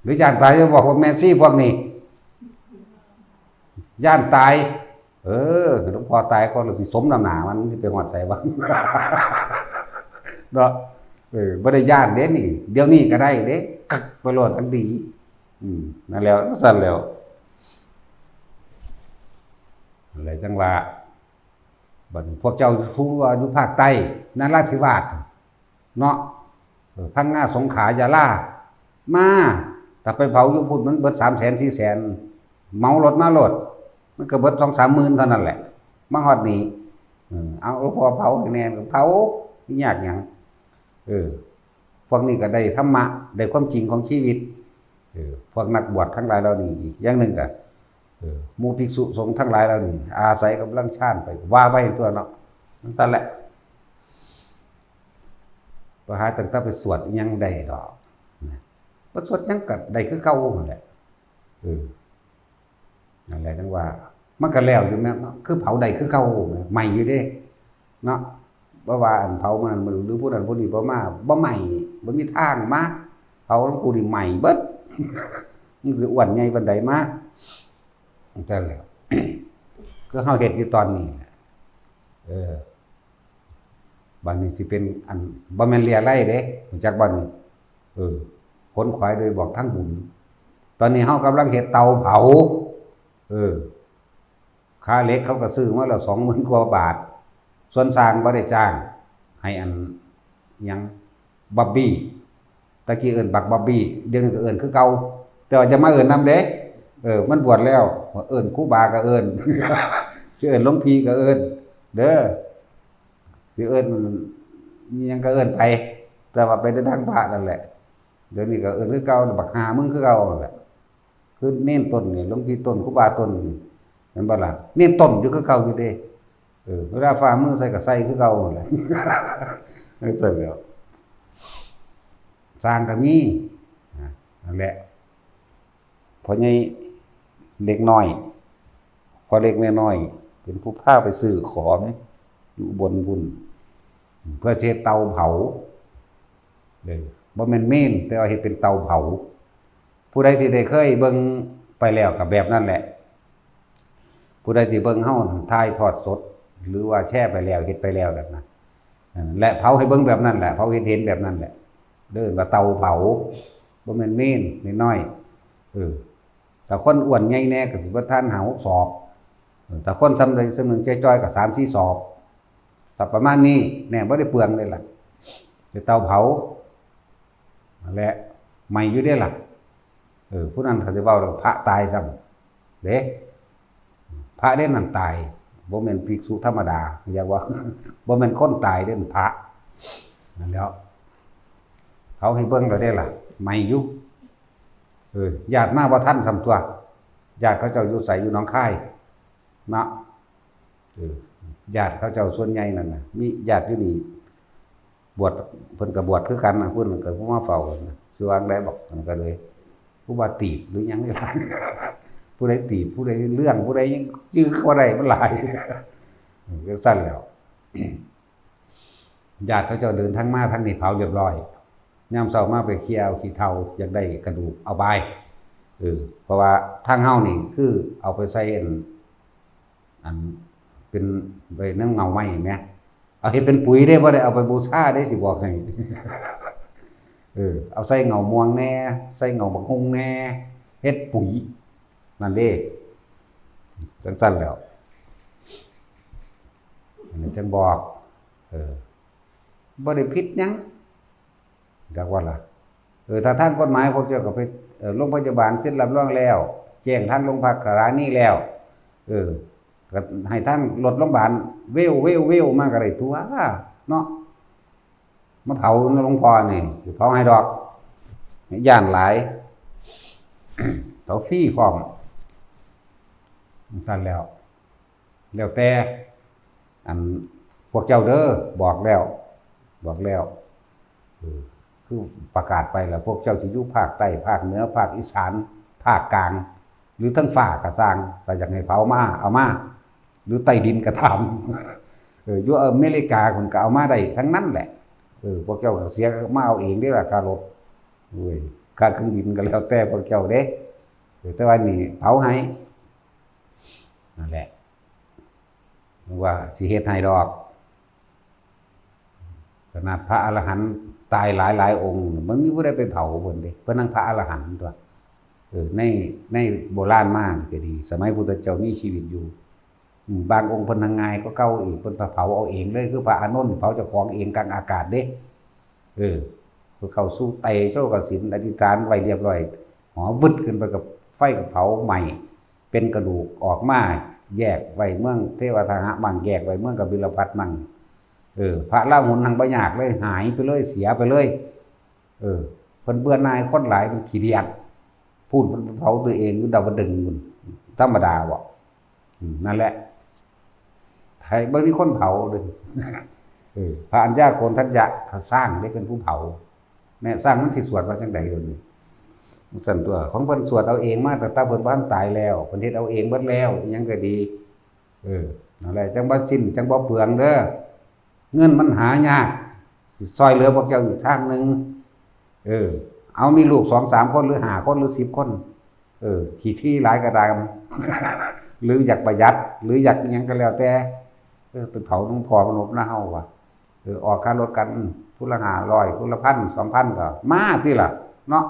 หรือย่านตายจะบอกว่าแม่ซี่พวกนี้ย่านตายหลวงพ่อตายก็สิสมน้ำหนามันสิไปหอดใส่บ้างเนาะบ่ได้ย่านเด้นี่เดี๋ยวนี้ก็ได้เด้กักไปโลดอันดีนั่นแล้วสั่นแล้วอะไรจังว่าบัดพวกเจ้าฟูว่าอยู่ภาคใต้นราธิวาสเนาะพังงาสงขลายาลามาถ้าไปเผาอยู่พุ่นมันเบิด 300,000 400,000เมารถมาโลดมันก็เบิด 2-3 หมื่นเท่านั้นแหละมาฮอดนี้เอาหลวงพ่อเผาให้แน่เผาสิยากหยังพวกนี้ก็ได้ธรรมะได้ความจริงของชีวิตพวกนักบวชทั้งหลายเหล่านี้อย่างหนึ่งก็หมู่ภิกษุสงฆ์ทั้งหลายเหล่านี้อาศัยกำลังชาติไปว่าไว้ตัวเนาะนั่นแหละบ่หาตั้งแต่ไปสวดยังได้ดอกบ่สวดยังก็ได้คือเก่านั่นแหละนั่นแหละจังว่ามันก็แล้วอยู่แม่เนาะคือเผาได้คือเก่าใหม่อยู่เด้เนาะบ่ว่าอันเผามันหรือผู้นั้นผู้นี้บ่มาบ่ใหม่บ่มีทางมาเผาแล้วกูนี่ใหม่เบิดมันสิอ้วนใหญ่ปานใดมาแต่แล้ว ก็เฮาเฮ็ดอยู่ตอนนี้บัดนี้สิเป็นอันบ่แม่นเลียไร่เด้รู้จักบ่นี่ขนขวายโดยบอกทั้งบุญตอนนี้เฮากำลังเฮ็ดเตาเผาค่าเหล็กเขาก็ซื้อมาแล้ว20,000 กว่าบาทส่วนสร้างบ่ได้จ้างให้อันหยังบับบี้ตะกี้เอิ้นบักบับบี้เดี๋ยวนี้ก็เอิ้นคือเก่าแต่ว่าจะมาเอิ้นนำเด้มันบวชแล้วเอิ้นครูบาก็เอิ้นสิเอิ้นหลวงพี่ก็เอิ้นเด้อสิเอิ้นหยังก็เอิ้นไปแต่ว่าไปในทางพระนั่นแหละเดี๋ยวนี้ก็เอิ้นคือเก่าบักหามึงคือเก่านั่นแหละคือเน้นต้นนี่หลวงพี่ต้นครูบาต้นเห็นบ่ล่ะเน้นต้นอยู่คือเก่าอยู่เด้เวลาฝ่ามือใส่ก็ใส่คือเก่านั่นแหละนั่นเสร็จแล้วสร้างก็มีนั่นแหละพอใหญ่เล็กน้อยพอเล็กแม่น้อยเป็นผู้พาไปซื้อของอยู่บนบุญเพื่อเช็ดเตาเผาบ่แม่นเมนแต่ว่าเฮ็ดเป็นเตาเผาผู้ใดที่ได้เคยเบิ่งไปแล้วก็แบบนั้นแหละผู้ใดที่เบิ่งเฮาถ่ายทอดสดหรือว่าแช่ไปแล้วเฮ็ดไปแล้วแบบนั้นและเผาให้เบิ่งแบบนั้นแหละเผาเห็นแบบนั้นแหละเด้อว่าเตาเผาบ่แม่นเมนน้อยถ้าคนอ้วนใหญ่แน่ก็สิบ่ทัน6 ศอกถ้าคนทำได้สำนึงจ้อยๆก็3-4 ศอกสักประมาณนี้แน่บ่ได้เปลืองเลยล่ะเตาเผานั่นแหละใหม่อยู่เด้ล่ะผู้นั้นเขาสิเว้าพระตายซ้ำเด้พระเด้นั่นตายบ่แม่นภิกษุธรรมดาอยากว่าบ่แม่นคนตายเด้พระนั่นแล้วเขาให้เบิ่งแล้วเด้ล่ะใหม่อยู่ญาติมาบ่ทันซ้ำตัวญาติเขาเจ้าอยู่ไสอยู่หนองคายเนาะญาติเขาเจ้าส่วนใหญ่นั่นน่ะมีญาติอยู่นี่บวชเพิ่นก็บวชคือกันนะเพิ่นก็มาเฝ้าสิวางได้บอกมันก็เลยผู้บาตีบหรือหยังนี่ล่ะผู้ใดตีบผู้ใดเรื่องผู้ใดยังชื่อบ่ได้มันหลายก็สั้นแล้วญาติเขาเจ้าเดินทางมาทางนี้เผาเรียบร้อยยามเช้ามาไปเคลียร์เอาขี้เถ้าอยากได้กระดูกเอาไปเพราะว่าทางเฮานี่คือเอาไปใส่อันเป็นใบน้ำเงาไม้แม่เอาเฮ็ดเป็นปุ๋ยได้บ่ได้เอาไปบูชาได้สิบอกให้เอาใส่เงาม่วงแน่ใส่เงาบักฮุงแน่เฮ็ดปุ๋ยนั่นเด้จังซั่นแล้วอันนี้จังบอกบ่ได้ผิดหยังจักว่าล่ะถ้าทางกฎหมายพวกเจ้าก็ไปโรงพยาบาลเซ็นรับรองแล้วแจ้งทางโรงพักสถานีแล้วก็ให้ทางรถโรงพยาบาลเวลมาก็ได้ตัวเนาะมาเผาหลวงพ่อนี่เผาให้ดอกย่านหลายเผาฟรีพร้อมสั่นแล้วแต่อันพวกเจ้าเด้อบอกแล้วคือประกาศไปแล้วพวกเจ้าสิอยู่ภาคใต้ภาคเหนือภาคอีสานภาคกลางหรือทั้งฝ่ากระสร้างแต่อยากให้เผามาเอามาหรือใต้ดินกระทำอยู่อเมริกาคนก็เอามาได้ทั้งนั้นแหละพวกเจ้าเสียมาเอาเองได้ล่ะค่ารถค่าเครื่องบินก็แล้วแต่พวกเจ้าเด้แต่ว่านี่เผาให้นั่นแหละว่าสิเฮ็ดให้ดอกขนาดพระอรหันต์ตายหลายองค์มันมีผู้ใดไปเผาเพิ่นเด้เพิ่นนั่งพระอรหันต์ตัวในโบราณมาก็ดีสมัยพุทธเจ้ามีชีวิตอยู่บางองค์เพิ่นทางงายก็เก่าอีกเพิ่นเผาเอาเองเลยคือพระอานนท์เผาเจ้าของเองกลางอากาศเด้เพื่อเข้าสู่ไตโชคสินอธิษฐานไว้เรียบร้อยหอวึดขึ้นไปกับไฟกับเผาใหม่เป็นกระดูกออกมาแยกไว้เมืองเทวทาหะมั่งแยกไว้เมืองกบิลพัสมั่งพระเล่าหุนทางบ่ยากเลยหายไปเลยเสียไปเลยเพิ่นเบื่อหน่ายคนหลายมันขี้เดียดพูดมันเผาตัวเองอยู่ดาวดึงมันธรรมดาบ่นั่นแหละไทยบ่มีคนเผาเลยพระอัญญาโกณทัญญะเขาสร้างได้เป็นผู้เผาแม่สร้างมันสิสวดว่าจังได๋โดนสั่นตัวของเพิ่นสวดเอาเองมาแต่ตาเพิ่นบ่ทันตายแล้วเพิ่นเฮ็ดเอาเองเบิดแล้วอิหยังก็ดีนั่นแหละจังบ่สิ้นจังบ่เปลืองเด้อเงินมันหายากสิซอยเหลือพวกเจ้าอีกทางนึงเอามีลูก 2-3 คนหรือ5 คนหรือ10 คน ขี้ที่หลายกระดาม หรืออยากประหยัดหรืออยากหยังก็แล้วแต่เป็นเผาน้องพอพนมหน้าเฮาว่ะออกค่ารถกันพุละ500พุละ1,000 2,000ก็มาติล่ะเนาะ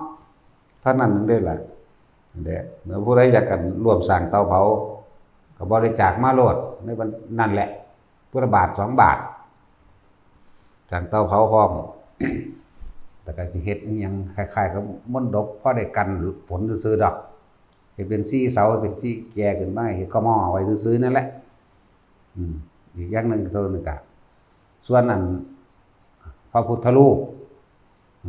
เท่านั้นนึงเด้อล่ะเด้อเมื่อผู้ใดอยากกันร่วมสร้างเตาเผาก็บริจาคมาโลดในวันนั่นแหละพุละบาท2 บาทสร้างเตาเผาพร้อม แต่ก็สิเฮ็ดอีหยังคล้ายๆกับมนต์ดบพอได้กันฝนซื่อๆดอกเฮ็ดเป็นซี่เสาเป็นซี่แก่ขึ้นมาเฮ็ดก็หม้อไว้ซื่อๆนั่นแหละอีกอย่างหนึ่งตัวหนึ่งก็ส่วนนั้นพระพุทธรูป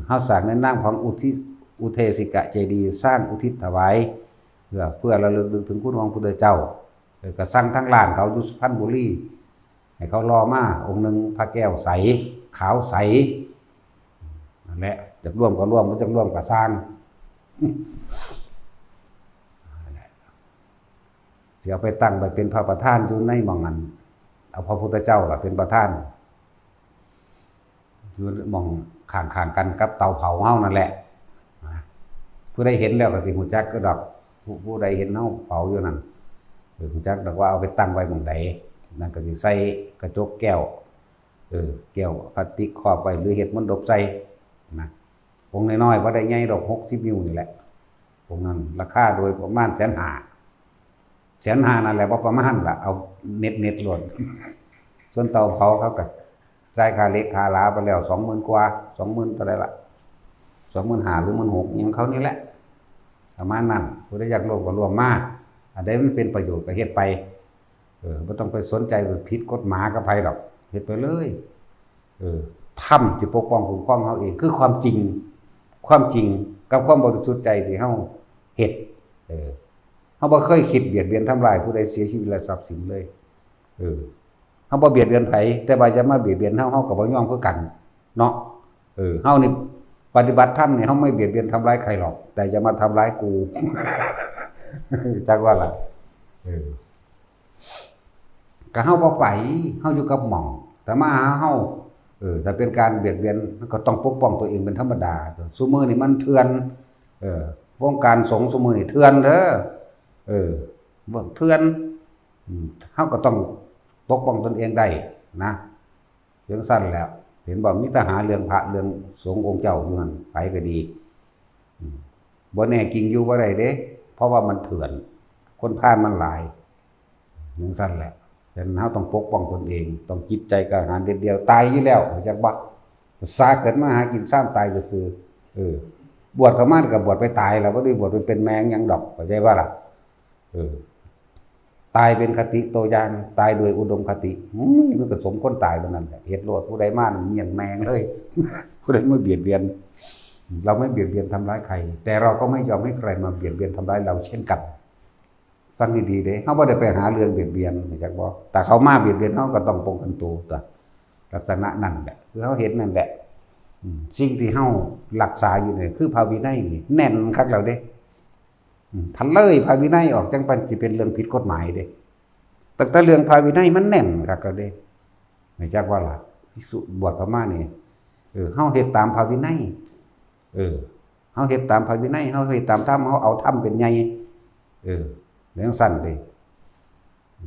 เฮาสร้างในนามของอุเทสิกะเจดีย์สร้างอุทิศถวายเพื่อระลึกถึงคุณของพระพุทธเจ้าก็สร้างทั้งลานเขาอยู่สุพรรณบุรีให้เขารอมาองค์หนึ่งพระแก้วใสขาวใสนั่นแหละจะร่วมก็ร่วมบ่จะร่วมก็สร้างสิเอาไปตั้งไปเป็นพระประธานอยู่ในหม่องนั้นเอาพระพุทธเจ้าล่ะเป็นประธานอยู่หม่องข้างๆกันกับเตาเผาเฮานั่นแหละผู้ใดเห็นแล้วก็สิฮู้จักก็ดอกผู้ใดเห็นเฮาเผาอยู่นั่นฮู้จักดอกว่าเอาไปตั้งไว้หม่องใดนั่นก็สิใส่กระจกแก้วแก้วพลาสติกครอบไว้หรือเฮ็ดมนต์ดบใส่นะองค์น้อยๆบ่ได้ใหญ่ดอก60 นิ้วนี่แหละองค์นั้นราคาโดยประมาณ150,000นั่นแหละบ่ประมาณล่ะเอาเน็ตล้วนส่วนเตาเผาเขาก็จ่ายค่าเหล็กค่าหลาไปแล้ว 20,000 กว่า 20,000 เท่าใดล่ะ 25,000 หรือ 16,000อิหยังเขานี่แหละประมาณนั้นผู้ใดอยากร่วมก็ร่วมมาอันใดมันเป็นประโยชน์ก็เฮ็ดไปบ่ต้องไปสนใจว่าผิดกฎหมายกับไผดอกเฮ็ดไปเลยธรรมสิปกป้องคุ้มครองเฮาเองคือความจริงกับความบริสุทธิ์ใจที่เฮาเฮ็ดเฮาบ่เคยคิดเบียดเบียนทำลายผู้ใดเสียชีวิตและทรัพย์สินเลยเฮาบ่เบียดเบียนไผแต่ว่าจะมาเบียดเบียนเฮาก็บ่ยอมคือกันเนาะเฮานี่ปฏิบัติธรรมนี่เฮาไม่เบียดเบียนทำร้ายใครหรอกแต่จะมาทำร้ายกู จักว่าล่ะก็เฮาบ่ไปเฮาอยู่กับหม่องแต่มาหาเฮาถ้าเป็นการเบียดเบียนก็ต้องปกป้องตัวเองเป็นธรรมดาซุมื้อนี่มันเถื่อนวงการสงฆ์ซุมื้อนี่เถื่อนเด้อบ่เถื่อนเฮาก็ต้องปกป้องตนเองได้นะเรื่องสั้นแล้วเห็นบอกมีทหารเรื่องพระเรื่องสงฆ์องค์เจ้าอยู่นั่นไปก็ดีบ่แน่จริงอยู่บ่ได้เด้เพราะว่ามันเถื่อนคนพาลมันหลายเรื่องสั้นแหละฉะนั้นเฮาต้องปกป้องตนเองต้องจิตใจกล้าหาญเด็ดเดียวตายอยู่แล้วจักบ่ซาเกิดมาหากินซ้ำตายซื่อบวชเข้ามาก็บวชไปตายแล้วบ่ได้บวชเป็นแมงหยังดอกเข้าใจบ่ล่ะตายเป็นคติตัวอย่างตายโดยอุดมคติมันก็สมคนตายแบบนั้นแหละเหตุโลดผู้ใดมาเมียนแมงเลย ผู้ใดไม่เบียดเบียนเราไม่เบียดเบียนทำร้ายใครแต่เราก็ไม่ยอมให้ใครมาเบียดเบียนทำร้ายเราเช่นกันฟังดีๆเด้เขาไม่ได้ไปหาเรื่องเบียดเบียนจากบอกแต่เขามาเบียดเบียนเขาก็ต้องป้องกันตัวลักษณะนั่นแหละคือเขาเห็นนั่นแหละสิ่งที่เขารักษาอยู่เนี่ยคือพระวินัยนี่แน่นคักเราเด้ทันเลยพระวินัยออกจังปันจะเป็นเรื่องผิดกฎหมายเด้แต่เรื่องพระวินัยมันแน่นคักเราเด้ไม่จักว่าล่ะบวชพม่านี่เฮาเฮ็ดตามพระวินัยเฮาเฮ็ดตามพระวินัยเฮาเฮ็ดตามธรรมเฮาเอาธรรมเป็นใหญ่เรื่องสั้นเด้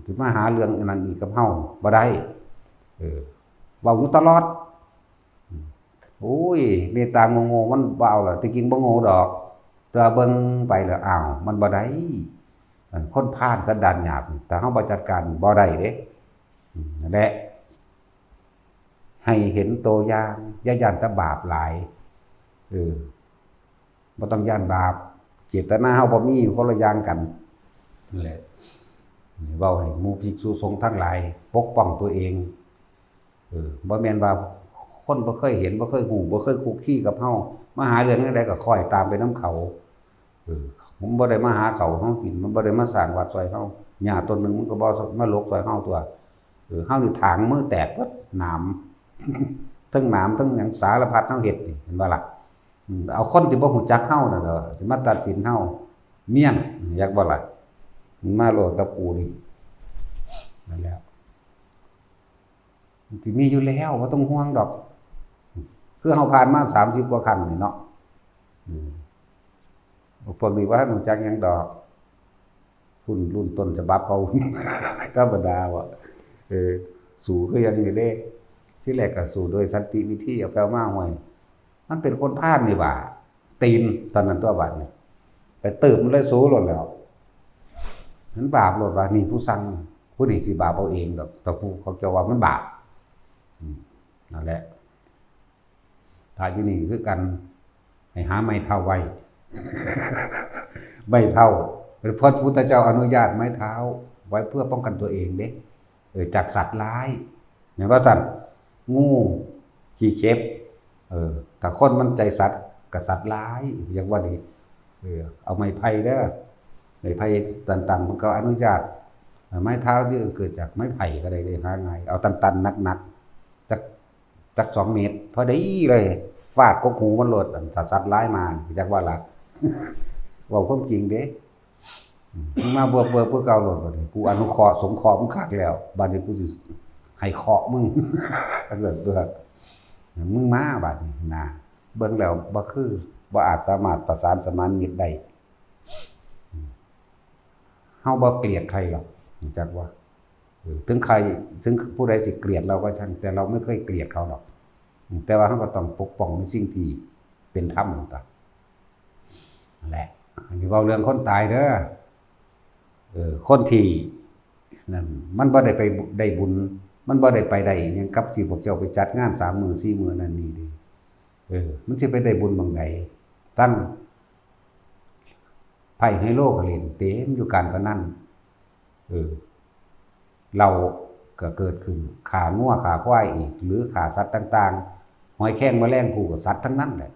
สิมาหาเรื่องอันนั้นอีกกับเฮาบ่ได้เว้าอยู่ตลอดโอ้ยเมตตาโง่ๆมันบ่เอาล่ะแต่จริงบ่โง่ดอกแต่เบิ่งไปแล้วอ้าวมันบ่ได้คนพาลสันดานหยาบแต่เฮาบ่จัดการบ่ได้เด้นั่นแหละให้เห็นตัวอย่างอย่าย่านแต่บาปหลายบ่ต้องย่านบาปเจตนาเฮาบ่มีคนละอย่างกันนั่นแหละเว้าให้หมู่ภิกษุสงฆ์ทั้งหลายปกป้องตัวเองบ่แม่นว่าคนบ่เคยเห็นบ่เคยฮู้บ่เคยคุกคีกับเฮามาหาเรื่องจังได๋ก็ค่อยตามไปนำเขาผมบ่ได้มาหาเขาเฮากินมันบ่ได้มาสร้างวัดซอยเฮาหญ้าต้นนึงมันก็บ่มาลกซอยเฮาตัวเฮานี่ถางมือแตกเบิดหนามทั้งหนามทั้งหยังสารพัดเฮาเฮ็ดนี่เห็นบ่ล่ะเอาคนที่บ่ฮู้จักเฮาน่ะสิมาตัดสินเฮาเมียนอยากบ่ล่ะมาโลดกับกูนี่นั่นแหละสิมีอยู่แล้วบ่ต้องห่วงดอกคือเฮาผ่านมา30กว่าครั้งนี่เนาะ พวกนี้ว่าหนูจักยังดอกรุ่นต้นฉบับเขาธรรมดาว่าสู่ก็ยังอยู่เด้ที่แรกก็สู่โดยสันติวิธีเอาแปลมาห้วยมันเป็นคนพลาดนี่ว่าตีนตอนนั้นตัวบาดนี่ไปเติมมันเลยสู้หล่นแล้วนั้นบาปหล่นว่านี่ผู้สั่งผู้นี้สิบาปเอาเองดอกแต่ผู้เขาจะว่ามันบาปนั่นแหละถ้าอยู่นี่คือกันให้หาไม้เท้าไว้ไม้เท้าพระพุทธเจ้าอนุญาตไม้เท้าไว้เพื่อป้องกันตัวเองเด้จากสัตว์ร้ายอย่างว่าสัตว์งูขี้เข็บแต่คนมันใจสัตว์กับสัตว์ร้ายอย่างว่านี่เอาไม้ไผ่เด้อไม้ไผ่ตันๆมันก็อนุญาตไม้เท้าที่เกิดจากไม้ไผ่ก็ได้เลยหาไงเอาตันๆหนักๆจัก2 เมตรพอดีเลยฟาดกกหูมันหลดถ้าสัตว์ร้ายมาจักว่าล่ะว่าความจริงเด้มาเบื่อเก่าหลดเลยกูอนุเคราะห์สงเคราะห์มึงคักแล้วบัดนี้กูสิให้เคราะห์มึงถ้าเกิดเบื่อมึงมาบัดนี้นะเบิ่งแล้วบ่คือบ่อาจสามารถประสานสมานมิตรได้เฮาบ่เกลียดใครหรอกจักว่าถึงใครถึงผู้ใดสิเกลียดเราก็ช่างแต่เราไม่เคยเกลียดเขาหรอกแต่ว่าเฮาก็ต้องปกป้องในสิ่งที่เป็นธรรมต่างๆนั่นแหละอันนี้เว้าเรื่องคนตายเด้อคนที่นั่นมันบ่ได้ไปได้บุญมันบ่ได้ไปได้หยังกับที่พวกเจ้าไปจัดงาน3 มื้อ4 มื้อนั่นนี่ดิมันสิไปได้บุญบางใดตั้งไพ่ไฮโลก็เล่นเต็มอยู่การพนันเราก็เกิดขึ้นขางัวขาควายอีกหรือขาสัตว์ต่างๆหอยแข้งแมลงผู้กับสัตว์ทั้งนั้นแหละ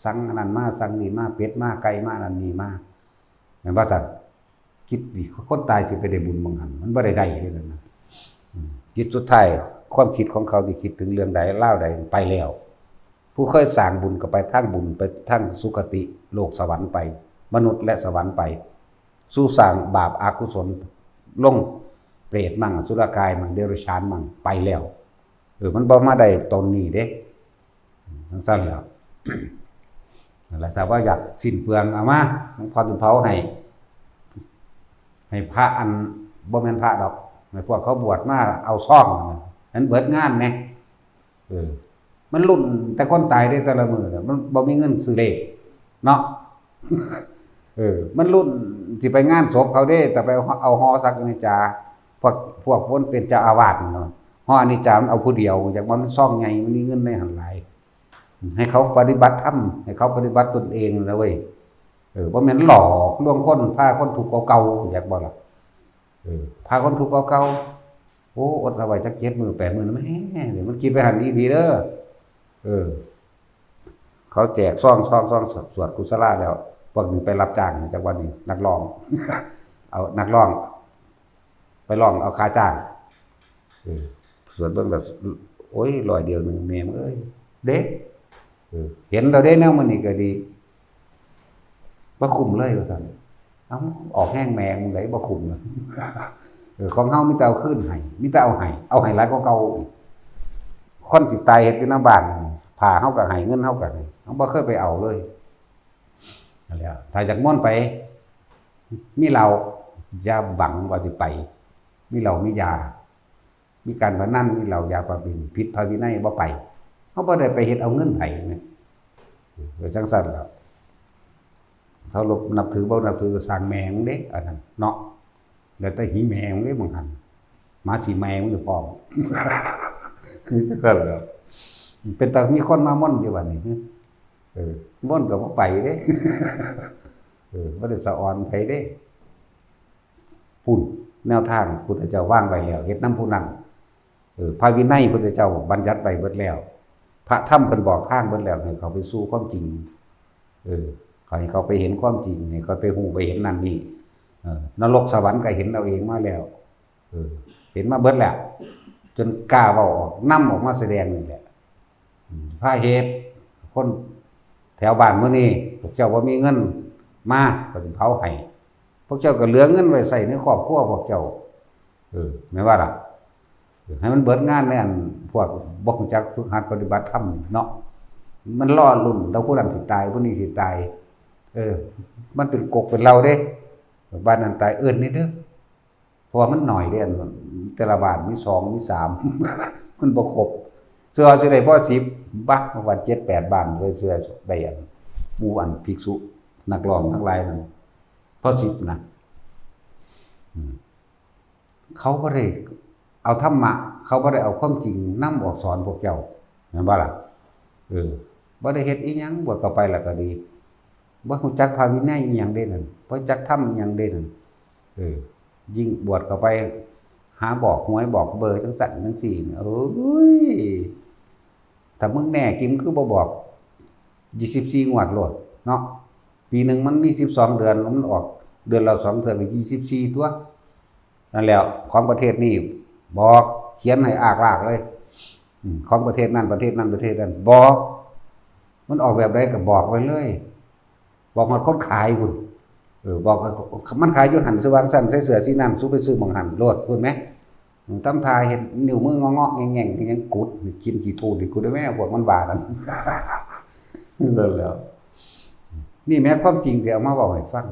สั่งอันนั้นมาสั่งนี่มาเป็ดมาไก่มาอันนี้มาแม่นบ่ซั่นคิดดิคนตายสิไปได้บุญบางหันมันบ่ได้เลยนะจิตสุดท้ายความคิดของเขาที่คิดถึงเรื่องใดเล่าใดไปแล้วผู้เคยสร้างบุญก็ไปทางบุญไปทางสุคติโลกสวรรค์ไปมนุษย์และสวรรค์ไปสู้สร้างบาปอกุศลลงเปรตมั่งอสุรกายมั่งเดรัจฉานมั่งไปแล้วมันบ่มาได้ตนนี้เด้ทั้งสั้นแล้วนั่นแหละแต่ว่าอยากสิ้นเปลืองเอามาหลวงพ่อจุนเผาให้พระอันบ่แม่นพระดอกให้พวกเขาบวชมาเอาซ่องนั้นเบิดงานแหมมันรุ่นแต่คนตายได้แต่ละมื้อมันบ่มีเงินซื้อเลขเนาะมันรุ่นสิไปงานศพเขาเด้แต่ไปเอาฮอสักนิจาพวกพ้นเป็นเจ้าอาวาสเนาะฮออนิจามันเอาผู้เดียวจากมันซ่องใหญ่มันมีเงินในหันหลายให้เขาปฏิบัติธรรมให้เขาปฏิบัติตนเองนะเว้ยบ่แม่นหลอกลวงคนพาคนถูกเก่าๆอยากบ่ล่ะพาคนถูกเก่าๆโอ้อดเอาไว้จัก7 มื้อ8 มื้อแม่เดี๋ยวมันคิดไปหันอีดีเด้อเขาแจกซ่องสวดกุศลาแล้วพวกนี้ไปรับจ้างจากวันนี้นักร้องเอานักร้องไปร้องเอาค่าจ้างส่วนเบิ่งแบบโอ้ย100 เดียวนึงแม่มึงเอ้ยเด้เห็นเราได้แนวมันนี่ก็ดีบ่คุ้มเลยว่าซั่นเอ้าออกแห้งแมงมึงได้บ่คุ้มของเฮามีแต่เอาคืนให้มีแต่เอาให้หลายกว่าเก่าคนที่ตายเฮ็ดอยู่นำบ้านผ่าเฮาก็ให้เงินเฮาก็ให้เฮาบ่เคยไปเอาเลยนั่นแหละถ้าจากม่อนไปมีเราอย่าหวังว่าสิไปมีเรามียามีการพนันมีเรายาปราบินผิดพระวินัยบ่ไปเฮาบ่ได้ไปเฮ็ดเอาเงินไผแม่จังซั่นแล้วเขาลบนับถือบ่นับถือสร้างแมงเด้อันนั้นเนาะแล้วแต่หีแมงเด้บางหันมาสิแมงมันอยู่พร้อมคือจังซั่นแล้วเป็นตามีคนมาม่อนอยู่บัดนี้ม่อนก็บ่ไปเด้บ่ได้สะออนไผเด้พุ่นแนวทางพุทธเจ้าวางไว้แล้วเฮ็ดนำผู้นั้นพระวินัยพุทธเจ้าบัญญัติไว้เบิดแล้วพระธรรมเพิ่นบอกทางเบิดแล้วให้เขาไปสู่ความจริงให้เขาไปเห็นความจริงให้เขาไปฮู้ไปเห็นนั่นนี่นรกสวรรค์ก็เห็นเอาเองมาแล้วเห็นมาเบิดแล้วจนกล้าเว้าออกนำออกมาแสดงนี่แหละพระเหตุคนแถวบ้านมื้อนี้พวกเจ้าบ่มีเงินมาก็สิเผาให้พวกเจ้าก็เหลือเงินไว้ใช้ในครอบครัวพวกเจ้าแม่ว่าล่ะให้มันเบิดงานในอันพวกบ่รู้จักฝึกหัดปฏิบัติธรรมเนาะมันล่อลุ่นแล้วผู้นั้นสิตายผู้นี้สิตาย มันเป็นกกเป็นเราเด้บ้านนั้นตายเอิ้นนี่เด้อเพราะว่ามันหน่อยเด้อันแต่ละบ้านมี2มี3มันบ่ครบเสื้อสิได้พอ10บักวัน7-8บ้านเลยเสื้อได้อันหมู่อันภิกษุนักร้องทั้งหลายนั่นพอ10นะเขาบ่ได้เอาธรรมะเขาบ่ได้เอาความจริงนำออกสอนพวกเจ้าแม่นบ่ล่ะบ่ได้เฮ็ดอีหยังบวชเข้าไปแล้วก็ดีบ่รู้จักพระวินัยอีหยังเด้นั่นบ่รู้จักธรรมอีหยังเด้นั่นยิ่งบวชเข้าไปหาบอกหวยบอกเบอร์จังสั่นจังซี่โอ้ยถ้ามึงแน่จริงคือบ่บอก24งวดโลดเนาะปีนึงมันมี12เดือนมันออกเดือนละ2เทื่อก็24ตัวนั่นแหละของประเทศนี้บอกเขียนให้อากลากเลยของประเทศนั้นประเทศนั้นประเทศนั้นบอกมันออกแบบใดก็บอกไว้เลยบอกมันคนขายพุ่นบอกมันขายอยู่หันสว่างสั่นใส่เสื้อสีน้ำสู้ไปซื้อหม่องหันโลดพุ่นมั้ยตำทาเห็นนิ้วมืองอกๆแง่งๆยังกุดกินขี้ทูดกูได้แม่พวกมันบากันแล้วนี่แม้ความจริงที่เอามาบอกให้ฟัง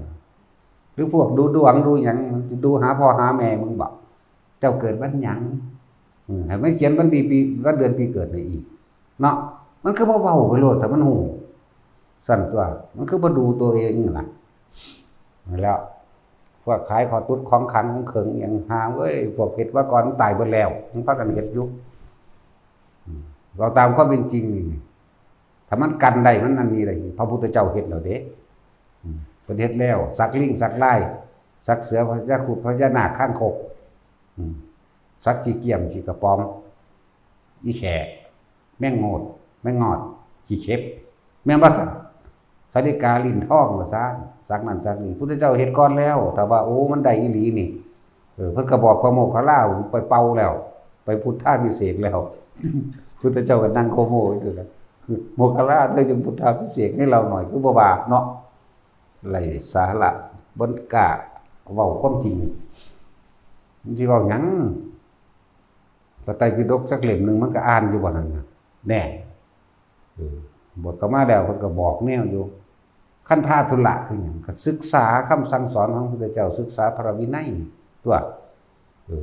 หรือพวกดูดวงดูหยังมันดูหาพ่อหาแม่มึงบอกเจ้าเกิดวันหยังให้มันเขียนวันดีปีวันเดือนปีเกิดได้อีกเนาะมันคือบ่เว้าไปโลดแต่มันหูสั่นตัวมันคือบ่ดูตัวเองล่ะแล้วพวกขายขอตุ๊ดของขังของเขิงอย่างหาเอ้ยพวกเฮ็ดว่าก่อนตายเบิดแล้วมันพากันเฮ็ดอยู่เราตามความเป็นจริงนี่ถ้ามันกันได้มันนั่นนี่ได้พระพุทธเจ้าเฮ็ดแล้วเด้เพิ่นเฮ็ดแล้วสักลิงสักลายสักเสือพญาครุฑพญานาคข้างคกสักขี้เกียมขี้กระป๋อมอีแขกแม่งโงดแม่งงอดขี้เข็บแม่นบ่ซั่นสาริกาลิ้นทองว่าซ่านสักนั้นสักนี้พุทธเจ้าเฮ็ดก่อนแล้วถ้าว่าโอ้มันได้อีหลีนี่เพิ่นก็บอกพระโมคคัลลาไปเป่าแล้วไปพุทธาภิเษกแล้วพุทธเจ้าก็นั่งโคโมอยู่แล้วโมคคัลลาเธอจึงพุทธาภิเษกให้เราหน่อยคือบ่บาปเนาะไร้สาระบ่กล้าเว้าความจริงสิเว้าหยังพระไตรปิฎกสักเล่มนึงมันก็อ่านอยู่บ่นั่นน่ะแน่บทเข้ามาแล้วเพิ่นก็บอกแนวอยู่คันธาธุระคือหยังก็ศึกษาคำสั่งสอนของพระพุทธเจ้าศึกษาพระวินัยตัว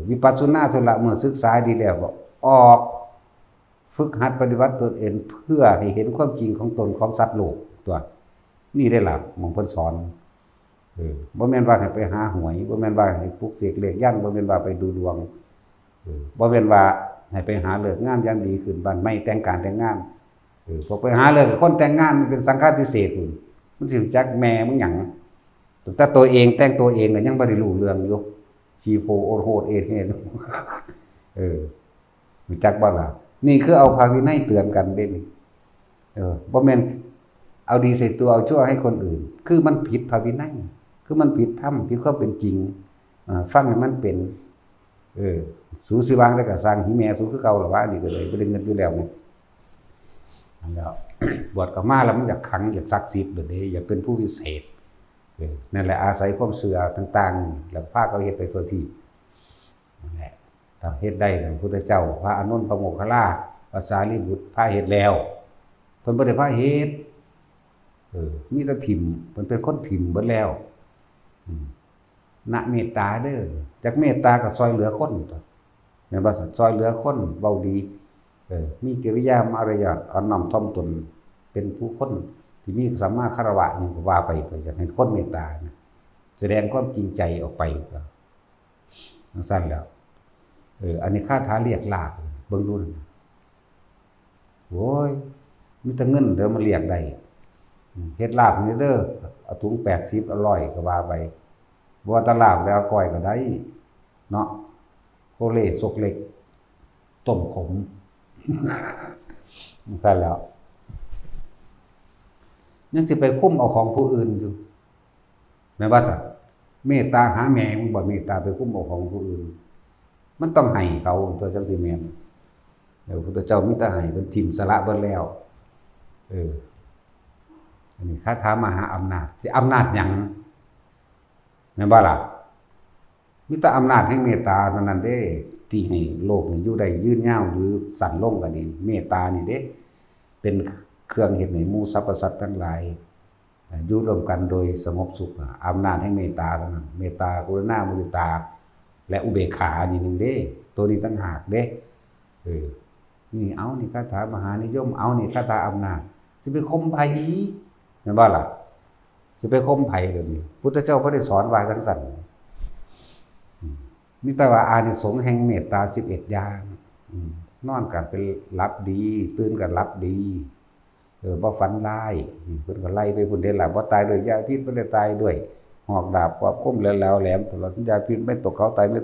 วิปัสสนาธุระเมื่อศึกษาดีแล้วก็ออกฝึกหัดปฏิบัติตนเองเพื่อให้เห็นความจริงของตนของสัตว์โลกตัวนี่ได้ล่ะหม่องเพิ่นสอนบ่แม่นว่าให้ไปหาหวยบ่แม่นว่าให้ปลุกเสกเลขยันบ่แม่นว่าไปดูดวงบ่แม่นว่าให้ไปหาเลิกงามยามดีขึ้นบ้านไม่แต่งการแต่งงานพอไปหาเลิกคนแต่งงานมันเป็นสังฆาทิเศษมันสิรู้จักแม่มึงหยังแต่ตัวเองแต่งตัวเองก็ยังบ่ได้รู้เรื่องอยู่ชีโพโอโหดเอเฮ็ดรู้จักบ่ล่ะนี่คือเอาพระวินัยเตือนกันเด้นี่บ่แม่นเอาดีใส่ตัวเอาชั่วให้คนอื่นคือมันผิดพระวินัยคือมันผิดธรรมผิดความเป็นจริงฟังให้มันเป็นสูสิวางได้ก็สร้างหิแม่สูคือเก่าล่ะว่านี่ก็เลยบ่ได้เงินอยู่แล้วนี่แล้วบวชก็มาแล้วมันอยากขังอยากศักดิ์สิทธิ์แบบนี้อยากเป็นผู้พิเศษนั่นแหละอาศัยความเชื่อต่างๆแล้วพาเขาเฮ็ดไปทั่วที่นั่นแหละถ้าเฮ็ดได้พระพุทธเจ้าพระอานนท์พระโมคคัลลาพระสารีบุตรพาเฮ็ดแล้วเพิ่นบ่ได้พาเฮ็ดมีแต่ถิ่มเพิ่นเป็นคนถิ่มเบิดแล้วนะเมตตาเด้อจักเมตตาก็ซอยเหลือคนแม่นบ่ซั่นซอยเหลือคนเว้าดีมีกิริยามารยาทอ่อนน้อมถ่อมตนเป็นผู้คนที่มีสัมมาคารวะอย่างก็ว่าไปจะให้คนเมตตานะแสดงความจริงใจออกไปก็สั้นแล้วอันนี้คาถาเรียกลากเบิ่งดูโอ้ยมีแต่เงินเดี๋ยวมาเรียกได้เฮ็ดลาบนี่เด้อเอาถุง80อร่อยก็ว่าไปบ่ว่าตลาบแล้วก้อยก็ได้เนาะโคเล่ซกเล็กต้มขมใช่แล้วยังสิไปคุ้มเอาของผู้อื่นอยู่แม่ว่าสัตว์เมตตาหาแม่มึงบ่เมตตาไปคุ้มเอาของผู้อื่นมันต้องให้เขาตัวจังสิแม่นเดี๋ยวพุทธเจ้ามีแต่ให้เพิ่นทิ่มสละเบิดแล้วอันนี้คาถามหาอำนาจสิอำนาจหยังแม่นบ่ล่ะมีแต่อำนาจแห่งเมตตาเท่านั้นเด้ที่ให้โลกนี่อยู่ได้ยืนยาวหรือสั้นลงก็ดีเมตตานี่เด้เป็นเครื่องเฮ็ดให้หมู่สรรพสัตว์ทั้งหลาย อยู่ร่วมกันโดยสงบสุขอำนาจแห่งเมตตาเท่านั้นเมตตากรุณามุทิตาและอุเบกขานี่นึงเด้ตัวนี้ต่างหากเด้นี่เอานี่คาถามหานิยมเอานี่คาถาอำนาจสิไปข่มไผแม่นบ่ล่ะสิไปข่มไผเดี๋ยวนี้พุทธเจ้าบ่ได้สอนว่าจังซั่นมีแต่ว่าอานิสงส์แห่งเมตตา11อย่างนอนกันเป็นหลับดีตื่นกันหลับดีบ่ฝันร้ายเพิ่นก็ไล่ไปพุ่นเด้ล่ะบ่ตายด้วยยาพิษบ่ได้ตายด้วยหอกดาบความคมแล้วแหลมตลอดยาพิษไม่ตกเขาตายไ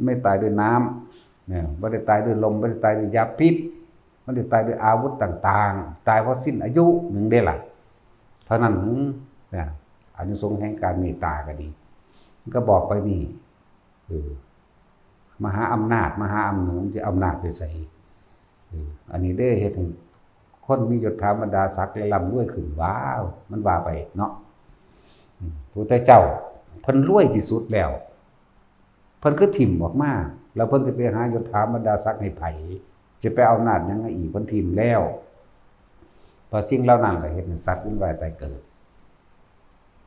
ม่ตายด้วยน้ำเนี่ยบ่ได้ตายด้วยลมบ่ได้ตายด้วยยาพิษบ่ได้ตายด้วยอาวุธต่างๆตายเพราะสิ้นอายุหนึ่งเด้ล่ะเท่านั้นเนี่ยอานิสงส์แห่งการเมตตาก็ดีก็บอกไปนี่มหาอำนาจมหาอำนวยจะอำนาจไปใส่อันนี้ได้เฮ็ดให้คนมียศถาบรรดาศักดิ์และร่ำรวยขึ้นว้าวมันว่าไปเนาะพระพุทธเจ้าเพิ่นรวยที่สุดแล้วเพิ่นคือถิ่มออกมาแล้วเพิ่นจะไปหายศถาบรรดาศักดิ์ให้ไผจะไปเอาอำนาจหยังอีกเพิ่นถิ่มแล้วพอสิ่งเหล่านั้นก็เฮ็ดให้สัตว์วุ่นวายตายเกิด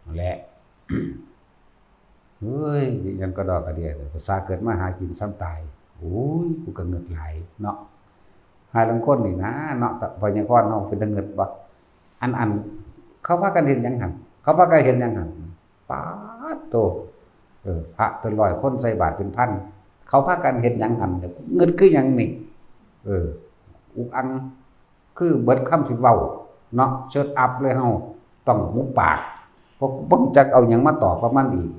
นั่นแหละเฮ้ยยังกระดอกกระเดียภาษาเกิดมาหากินซ้ำตายโอ้ยกูก็เงิดไหลเนาะหาลังคนนี่นะเนาะพอยังก้อนเนาะเป็นเงิดบ่อันเขาพากันเห็นยังหันเขาพากันเห็นยังหันป๊าดโตพระเป็นร้อยคนใส่บาตรเป็นพันเขาพากันเห็นยังหันเงิดคือยังนี่อุกอังคือเบิดคำสิเว้าเนาะเชิดอัพเลยเฮาต้องหุบปากเพราะบ่จักเอาหยังมาตอบกับมันอีก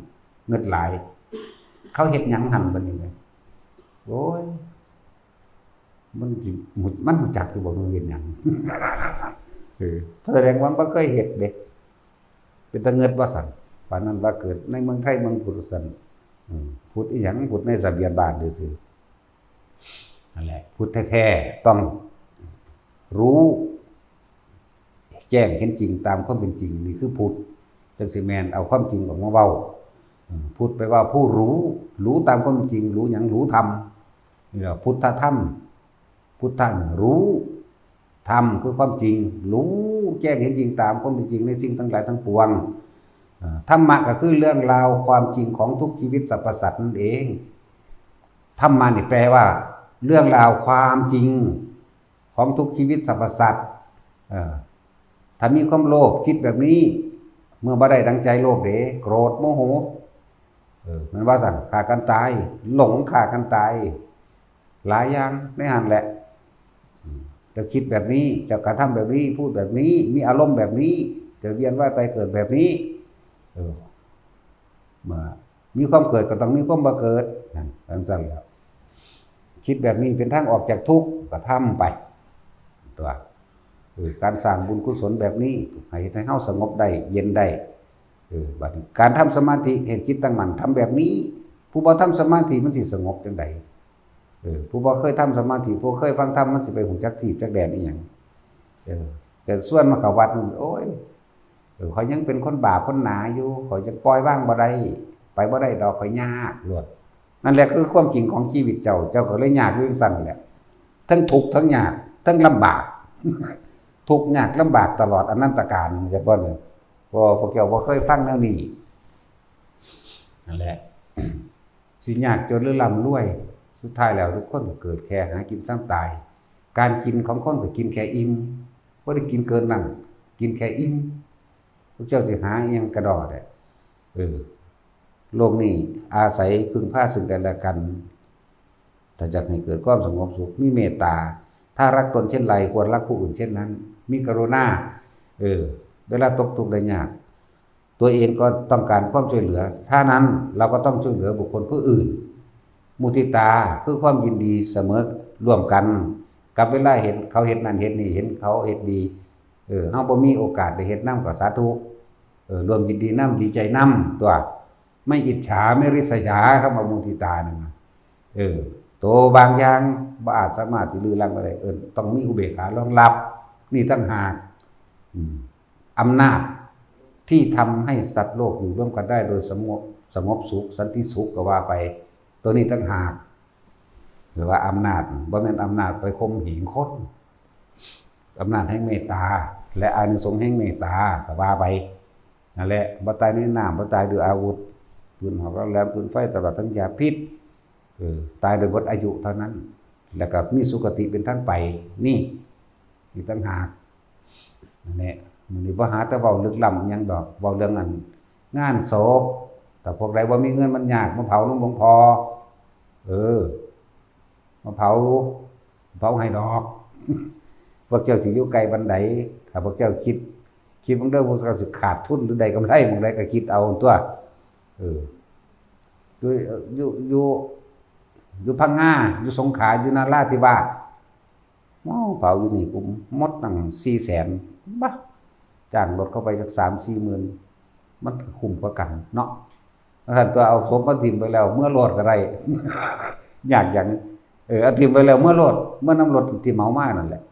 เงิดหลายเขาเฮ็ดหยังหันบัดนี้เลยโอ้ยมันสิมันรู้จักอยู่บ่มันเฮ็ดหยังแสดงว่าบ่เคยเฮ็ดเด้เป็นตาเงิดว่าซั่นปานนั้นว่าเกิดในเมืองไทยเมืองพุทธซั่นพุทธอีหยังพุทธในทะเบียนบ้านซื่อๆนั่นแหละพุทธแท้ๆต้องรู้แจ้งเห็นจริงตามความเป็นจริงนี่คือพุทธจังสิแม่นเอาความจริงออกมาเว้าพุทธไปว่าผู้รู้ตามความจริงรู้หยังรู้ธรรมนี่แหละพุทธธรรมพุทธังรู้ธรรมคือความจริงรู้แจ้งเห็นจริงตามความเป็นจริงในสิ่งทั้งหลายทั้งปวงธรรมะก็คือเรื่องราวความจริงของทุกชีวิตสรรพสัตว์นั่นเองธรรมะนี่แปลว่าเรื่องราวความจริงของทุกชีวิตสรรพสัตว์ถ้ามีความโลภคิดแบบนี้เมื่อบ่ได้ดังใจโลภเด้โกรธโมโหมันว่าสั่นฆ่ากันตายหลงฆ่ากันตายหลายอย่างในหันแหละจะคิดแบบนี้จะกระทำแบบนี้พูดแบบนี้มีอารมณ์แบบนี้จะเวียนว่ายตายเกิดแบบนี้มามีความเกิดก็ต้องมีความบ่เกิดนั่นสั่นแล้วคิดแบบนี้เป็นทางออกจากทุกข์ก็ทำไปตัวการสร้างบุญกุศลแบบนี้ให้เฮาสงบได้เย็นได้บัดนี้การทำสมาธิเห็นจิตตั้งมั่นทำแบบนี้ผู้บ่ทำสมาธิมันสิสงบจังไดผู้บ่เคยทำสมาธิผู้เคยฟังธรรมมันสิไปหูจักที่จักแดนอีหยังแต่ส่วนมาเข้าวัดโอ้ยเขายังเป็นคนบาปคนหนาอยู่เขาจะปล่อยว่างบ่ได้ไปบ่ได้ดอกเขายากรวดนั่นแหละคือความจริงของชีวิตเจ้าก็เลยยากอยู่จังซั่นแหละทั้งทุกข์ทั้งยากทั้งลำบากทุกข์ยากลำบากตลอดอนันตกาลจะบ่เนี่ยพวกเจ้าบ่เคยฟังแนวนี้นั่นแหละสิยากจนหรือร่ำรวยสุดท้ายแล้วทุกคนก็เกิดแค่หากินซ้ำตายการกินของคนก็กินแค่อิ่มบ่ได้กินเกินนั้นกินแค่อิ่มพวกเจ้าสิหาอิหยังกระดอได้โลกนี้อาศัยพึ่งพาซึ่งกันและกันถ้าอยากให้เกิดความสงบสุขมีเมตตาถ้ารักตนเช่นไรควรรักผู้อื่นเช่นนั้นมีกรุณาเวลาตกทุกข์ได้ยากตัวเองก็ต้องการความช่วยเหลือถ้านั้นเราก็ต้องช่วยเหลือบุคคลผู้อื่นมุทิตาคือความยินดีเสมอร่วมกันกับเวลาเห็นเขาเฮ็ดนั่นเฮ็ดนี่เห็นเขาเฮ็ดดีเฮาบ่มีโอกาสได้เฮ็ดนำก็สาธุร่วมยินดีนำดีใจนำตัวไม่อิจฉาไม่ริษยาคำว่ามุทิตานั่นโตบางอย่างบ่อาจสามารถสิลือลังบ่ได้ต้องมีอุเบกขารองรับนี่ต่างหากอำนาจที่ทำให้สัตว์โลกอยู่ร่วมกันได้โดยสงบสุขสันติสุขก็ว่าไปตัวนี้ต่างหากหรือว่าอำนาจบ่แม่นอำนาจไปข่มเหงคนอำนาจแห่งเมตตาและอานิสงส์แห่งเมตตาก็ว่าไป นั่นแหละบ่ตายในน้ำบ่ตายด้วยอาวุธปืนหอกแหลมปืนไฟตลอดทั้งยาพิษตายโดยหมดอายุเท่านั้น แล้วก็มีสุคติเป็นทางไปนี่ต่างหากนั่นแหละมื้อนี้บ่หาแต่เว้าลึกล้ำหยังดอกเว้าเรื่องนั้นงานศพแต่พวกใดบ่มีเงินมันยากมาเผาหลวงพ่อมาเผาให้ดอกพวกเจ้าสิอยู่ไกลบันไดถ้าพวกเจ้าคิดมันเด้อพวกเจ้าสิขาดทุนหรือใดกำไรมันใดก็คิดเอาตัวอยู่พังงาอยู่สงขลาอยู่นราธิวาสเผาอยู่นี่กูหมดตั้ง 400,000 บ่จ้างรถเข้าไปสัก 3-4 หมื่นมันคุ้มกว่ากันเนาะถ้าตัวเอาศพมาถิ่มไปแล้วเมื่อโลดก็ได้ยากหยังเอาถิ่มไปแล้วเมื่อโลดเมื่อน้ำรถที่เหมามานั่นแหละ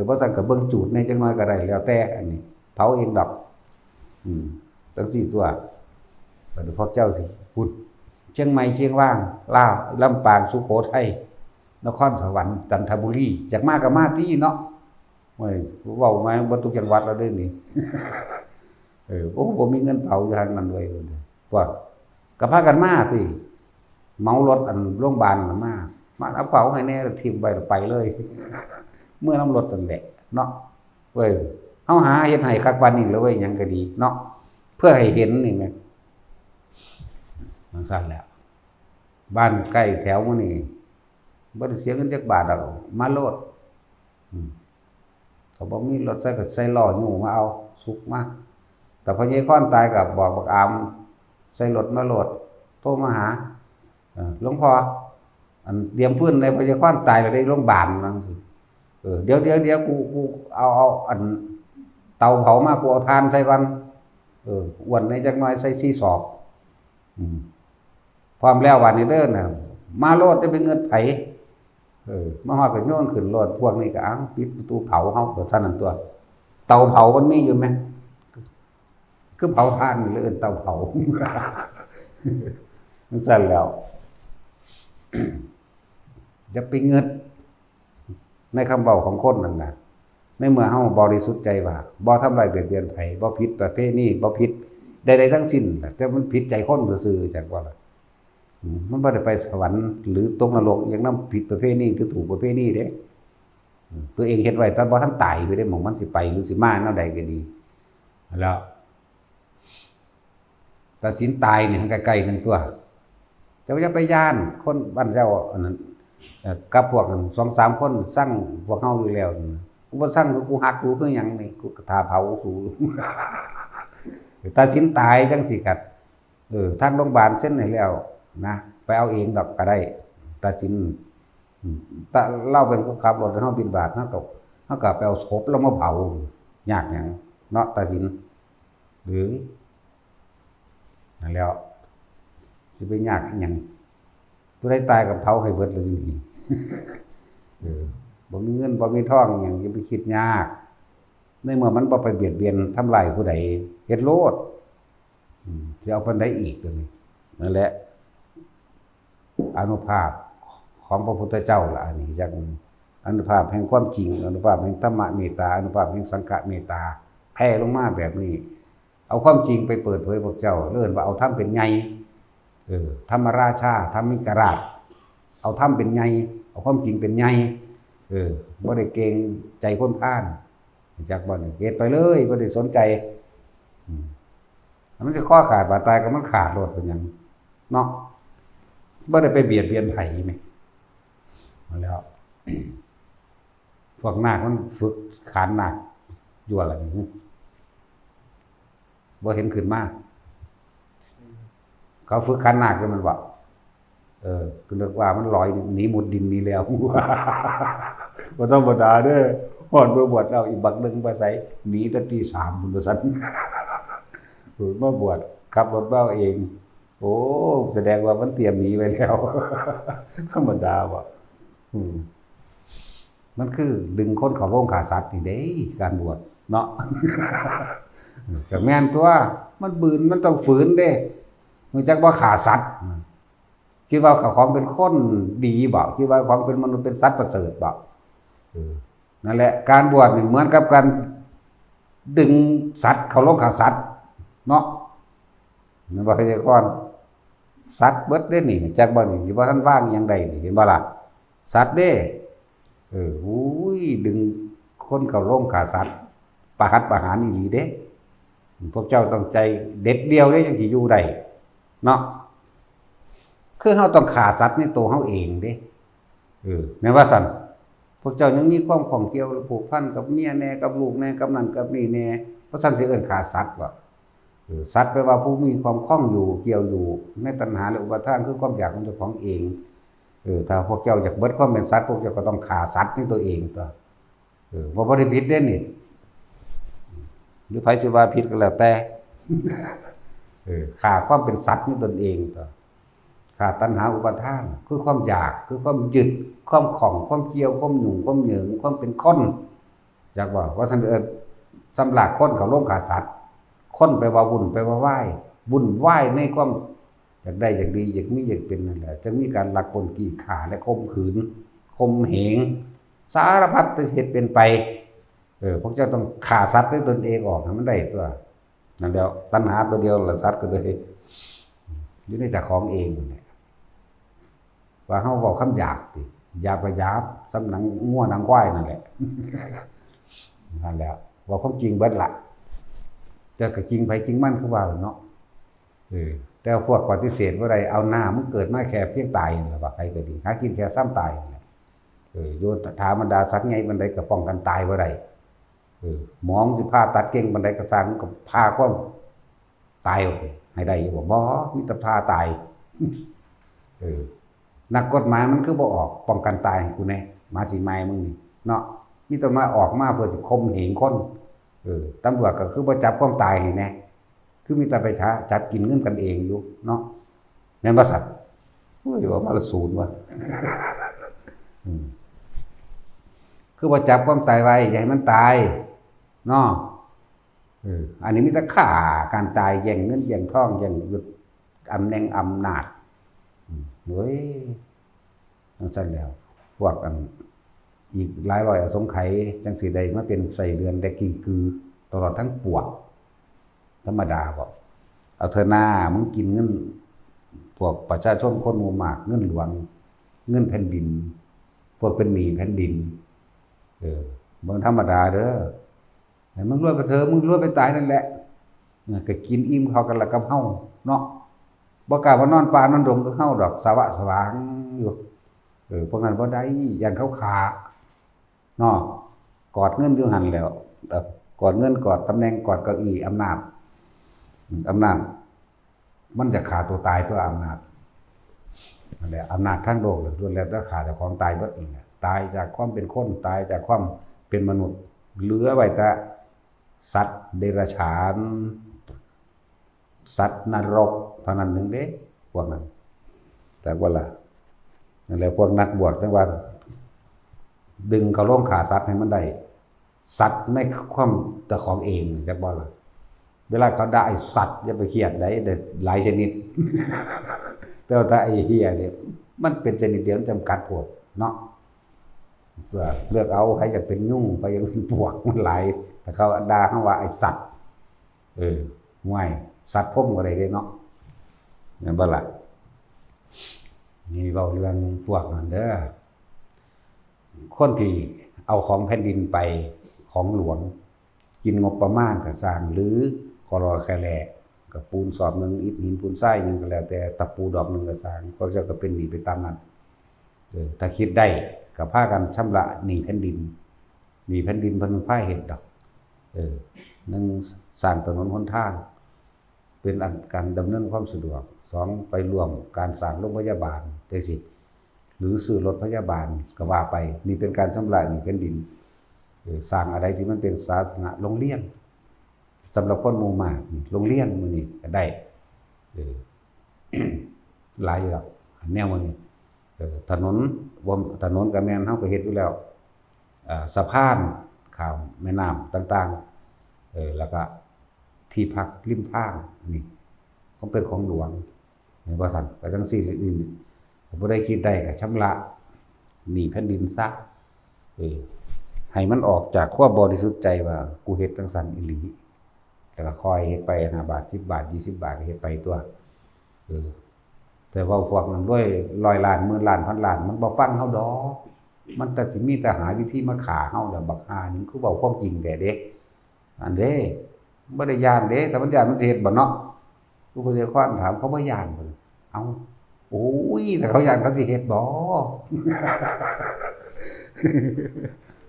บ่ซั่นก็เบิ่งจูดในจังน้อยก็ได้แล้วแต่อันนี้เผาเองดอกจังซี่ตัวบัดพวกเจ้าสิพูดเชียงใหม่เชียงว่างลาวลำปางสุโขทัยนครสวรรค์จันทบุรีอยากมาก็มาที่เนาะโอ้ยเว้ามาบ่ทุกจังหวัดแล้วเด้อนี่บ่มีเงินเผาอยู่ทางนั้นด้วยว่าก็พากันมาติเหมารถอันโรงพยาบาลมาเอาเผาให้แน่แล้วทิ่มไปเลยเมื่อน้ำรถนั่นแหละเนาะเว้ยเฮาหาเฮ็ดให้คักปานนี้แล้วเว้ยหยังก็ดีเนาะเพื่อให้เห็นนี่แม่มันสั่นแล้วบ้านใกล้แถวมื้อนี้บ่ได้เสียเงินจักบาทดอกมาโลดเขาบ่มีรถใส่ล้ออยู่มาเอาสุกมาแต่พอใหญ่ค้อนตายก็บอกบักอามใส่รถมาโลดโทรมาหาหลวงพ่ออันเตรียมฟื้นในพอใหญ่ค้อนตายแล้วได้โรงพยาบาลว่าซั่นเดี๋ยวกูเอาอันเตาเผามากูเอาทานใส่ก่อนอ้วนในจักหน่อยใส่4 ศอกพร้อมแล้ววันนี้เด้อน่ะมาโลดจะเป็นเงินไผมาฮอดก็โยนขึ้นรถพวกนี้ก็ปิดประตูเผาเฮาก็ซั่นนั่นตัวเตาเผามันมีอยู่มั้ยคือเผาทานนี่เลยเตาเผามันซั่นแล้วจะไปเงินในคำเว้าของคนนั่นน่ะในเมื่อเฮาบริสุทธิ์ใจว่าบ่ทำลายเบียดเบียนไผบ่ผิดประเพณีบ่ผิดใดๆทั้งสิ้นแต่มันผิดใจคนซื่อๆจังว่าล่ะมันบ่ได้ไปสวรรค์หรือตกนรกอย่างนำผิดประเพณีหรือถูกประเพณีเด้ตัวเองเฮ็ดไว้แต่บ่ทันตายไปได้หม่องมันสิไปหรือสิมาแนวใดก็ดีแล้วตัดสินตายนี่ใกล้ๆนึงตัวแต่ว่าอย่าไปย่านคนบ้านเจ้าอันนั้นกับพวกนั้น 2-3 คนสั่งพวกเฮาอยู่แล้วกูบ่สั่งกูฮักกูคือหยังนี่กูก็ท่าเผาสูตัดสินตายจังสิกัดทางโรงพยาบาลเส้นให้แล้วนะไปเอาเองดอกก็ได้ตัดสินแต่เล่าเป็นผู้ขับรถเฮาบิณฑบาตเฮาก็ไปเอาศพแล้วมาเผายากหยังเนาะตัดสินหรือนั่นแล้วสิไปยากอีหยังผู้ใดตายก็เผาให้เบิดเลยนี่บ่มีเงินบ่มีทองหยังอย่าไปคิดยากในเมื่อมันบ่ไปเบียดเบียนทำลายผู้ใดเฮ็ดโลดสิเอาปานใดอีกตัวนี้นั่นแหละอานุภาพของพระพุทธเจ้าล่ะอันนี้จักอานุภาพแห่งความจริงอานุภาพแห่งธรรมเมตตาอานุภาพแห่งสังฆเมตตาแผ่ลงมาแบบนี้เอาความจริงไปเปิดเผยพวกเจ้าเลิ่นว่าเอาธรรมเป็นใหญ่ธรรมราชาธรรมิกราชเอาธรรมเป็นใหญ่เอาความจริงเป็นใหญ่บ่ได้เกรงใจคนพาลจักบ่นี่เฮ็ดไปเลยบ่ได้สนใจมันจะข้อขาดบาดตายก็มันขาดโลดเป็นหยังเนาะบ่ได้ไปเบียดเบียนไผแม่แล้วพวกนาคมันฝึกขานนาคอยู่อะไรนี่บ่เห็นขึ้นมาเขาฝึกขานนาคคือมันว่าคือเรียกว่ามันลอยหนีหมดดินนี้แล้วบ่ธรรมดาเด้อฮอดบ่บวชเอาอีกบักนึงไปใส่หนีแต่ตี 3พุ่นว่าซั่นมาบวชขับรถเบ้าเองโอ้แสดงว่ามันเตรียมหนีไว้แล้วธรรมดาบ่มันคือดึงคนเข้าโรงฆ่าสัตว์นี่เด้การบวชเนาะก็แม่นตัวมันบืนมันต้องฝืนเด้รู้จักว่าฆ่าสัตว์คิดว่าของเป็นคนดีบ่คิดว่าของเป็นมนุษย์เป็นสัตว์ประเสริฐบ่นั่นแหละการบวชนี่เหมือนกับการดึงสัตว์เข้าโรงฆ่าสัตว์ เนาะมันบ่ใช่ก่อนสัตว์เบิดเด้นี่จักบ่นี่สิบ่ทันว่างหยังใดนี่เห็นบ่ล่ะสัตว์เด้อุ้ยดึงคนเข้าโรงฆ่าสัตว์ประหัตประหารอีหลีเด้พวกเจ้าต้องใจเด็ดเดียวเด้จังสิอยู่ได้เนาะคือเฮาต้องฆ่าสัตว์ในตัวเฮาเองเด้แม่นว่าซั่นพวกเจ้ายังมีความข้องเกี่ยวผูกพันกับเมียแน่กับลูกแน่กับนั่นกับนี่แน่เพราะซั่นสิเอิ้นฆ่าสัตว์ว่าสัตว์แปลว่าผู้มีความคล้องอยู่เกี่ยวอยู่ในตัณหาและอุปาทานคือความอยากของเจ้าของเองถ้าพวกเจ้าอยากเบิดความเป็นสัตว์พวกเจ้าก็ต้องฆ่าสัตว์ในตัวเองตัวบ่ได้ผิดเด้นี่หรือไผสิว่าผิดก็แล้วแต่ฆ่าความเป็นสัตว์ในตนเองตัวฆ่าตัณหาอุปาทานคือความอยากคือความยึดความข้องความเกี่ยวความหยุ่งความเหยิงความเป็นคนจักว่าท่านสำลักคนเขาลงฆ่าสัตว์คนไปว่าวุ่นไปว่าไหว้วุ่นไหว้ในความอยากได้อยากดีอยากมีอยากเป็นนั่นแหละจะมีการลักปล้นกี้ข่าและข่มขืนข่มเหงสารพัดเหตุเป็นไปพวกเจ้าต้องฆ่าสัตว์ด้วยตนเองออกให้มันได้ตัวนั่นเดียวตัณหาตัวเดียวละสัตว์ก็เลยอยู่ในเจ้าของเองเนี่ยว่าเฮาเว้าคำหยาบติหยาบก็หยาบสำหนังงัวหนังควายนั่นแหละนั่นแหละว่าความจริงเบิดล่ะแต่ก็จริงไผจริงมันคือว่าเนาะแต่พวกปฏิเสธว่าใดเอาหน้ามันเกิดมาแค่เพียงตายนั่นแหละว่าใครก็ดีหากินแค่ซ้ำตายนั่นแหละโยธาบรรดาสัตว์ใหญ่บันไดก็ป้องกันตายบ่ได้หมอสิพาตัดเก่งบันไดก็สร้างก็พาความตายให้ได้อยู่บ่มีแต่พาตายนักกฎหมายมันคือบ่ออกป้องกันตายให้กูแน่มาสิไม้มึงนี่เนาะมีแต่มาออกมาเพื่อสิข่มเหงคนตำรวจก็คือบ่จับความตายให้แน่คือมีแต่ไปจับกินเงินกันเองอยู่เนาะแม่นบ่สัตว์โอ้ยว่ามาละศูนย์ว่ะคือบ่จับความตายไว้อย่าให้มันตายเนาะอันนี้มีแต่ฆ่าการตายแย่งเงินแย่งทองแย่งยศอำแหน่งอำนาจเฮ้ยจังซั่นแล้วพวกกันอีกหลายร้อยอสงไขยจังสิได้มาเป็นไส้เดือนได้กิ้งกือตลอดทั้งปวกธรรมดาบ่เอาเถอะหน้ามึงกินเงินพวกประชาชนคนหมู่มากเงินหลวงเงินแผ่นดินพวกเป็นหนี้แผ่นดินบ่ธรรมดาเด้อให้มึงรวยไปเถอะมึงรวยไปตายนั่นแหละก็กินอิ่มเขากันละกับเฮาเนาะบ่กล้าว่านอนป่านอนดงกับเฮาดอกสวะสว่างอยู่พวกนั้นบ่ได้ยันเขาขาเนาะกอดเงินอยู่หั่นแล้วกอดเงินกอดตำแหน่งกอดเก้าอี้อำนาจมันจะขาดตัวตายตัวอำนาจนั่นแหละอำนาจทั้งโลกล้วนแล้วแต่ขาดจากของตายเบิดนี่แหละตายจากความเป็นคนตายจากความเป็นมนุษย์เหลือไว้แต่สัตว์เดรัจฉานสัตว์นรกเท่านั้นนึงเด้พวกนั้นแต่ว่าล่ะนั่นแหละพวกนักบวชจังว่าดึงเขาลงขาสัตว์ให้มันได้สัตว์ในความแต่ของเองจักบ่ล่ะเวลาเขาได้สัตว์อย่าไปเครียดได้หลายชนิดแต่ว่าถ้าไอ้เหี้ยเนี่ยมันเป็นชนิดเดียวจำกัดโพดเนาะเพื่อเลือกเอาใครอยากเป็นยุ่งใครอยากเป็นปวกมันหลายแต่เขาด่าเขาว่าไอ้สัตว์ห่วยสัตว์พมก็ได้เนาะนั่นบ่ล่ะนี่เว้าเรื่องพวกนั้นเด้อคนที่เอาของแผ่นดินไปของหลวงกินงบประมาณก็สร้างหรือคอรอแคแลกับปูนสอบนึงอิฐหินปูนทรายนึงก็แล้วแต่ตะปูดอกนึงก็สร้างก็จะก็เป็นหนี้ไปตามนั้นถ้าคิดได้ก็พากันชำระหนี้แผ่นดินเพิ่นพาเฮ็ดดอกนึงสร้างถนนหนทางเป็นการดำเนินความสะดวก2ไปร่วมการสร้างโรงพยาบาลจังซี่หรือซื้อรถพยาบาลก็ว่าไปนี่เป็นการชำระหนี้แผ่นดินสร้างอะไรที่มันเป็นสาธารณะโรงเรียนสำหรับคนหมู่มากโรงเรียนมื้อนี้ก็ได้หลายอยู่แล้วแนวมื้อนี้ถนนก็แม่นเฮาก็เฮ็ดอยู่แล้วสะพานข้ามแม่น้ำต่างๆแล้วก็ที่พักริมทางนี่ก็เป็นของหลวงในบ่ซั่นก็จังซี่อื่นบ่ได้คิดได้ก็ชำระหนี้แผ่นดินซะให้มันออกจากความบริสุทธิ์ใจว่ากูเฮ็ดจังซั่นอีหลี แต่ก็คอยเฮ็ดไป5 บาท10 บาท20 บาทเฮ็ดไปตัวแต่ว่าพวกนั้นด้วย100 ล้าน10,000 ล้านพันล้านมันบ่ฟังเฮาดอกมันแต่สิมีแต่หาวิธีมาฆ่าเฮาแล้วบักห่านี่คือเว้าความจริงแท้เด้อันเด้บ่ได้ย้านเด้แต่มันย้านมันสิเฮ็ดบ่เนาะผู้ผู้เสียควานถามเขาบ่ย้านเพิ่นเอ้าโอ้ยแต่เขาย้านเขาสิเฮ็ดบ่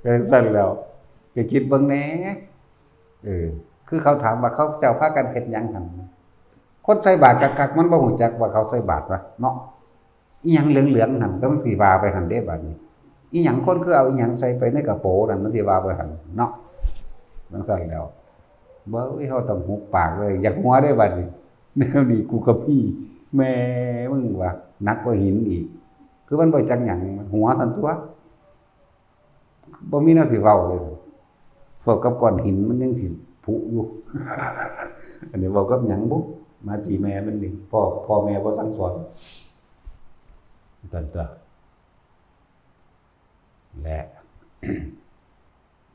ก็ซั่นแล้วก็คิดเบิ่งแหน่คือเขาถามว่าเขาเจ้าพากันเฮ็ดหยังหั่นคนใส่บาตรกักๆมันบ่ฮู้จักว่าเขาใส่บาตรวะเนาะอีหยังเหลืองๆนั่นก็มันสิว่าไปหั่นเด้บัดนี้อีหยังคนคือเอาอีหยังใส่ไปในกระโปรงนั่นมันสิว่าไปหั่นเนาะจังซั่นแล้วเบ้ยเฮาต้องหุบปากเลยอยากหัวได้บัดนี้แนวนี้กูกับพี่แม่มึงว่าหนักกว่าหินอีกคือมันบ่จักหยังหัวทันตัวบ่มีแนวสิเว้าเลยพวกกับก้อนหินมันยังสิผุอยู่อันนี้เว้ากับหยังบ่มาจีแม่มันนี่พ่อแม่บ่สั่งสอนตันตัวและ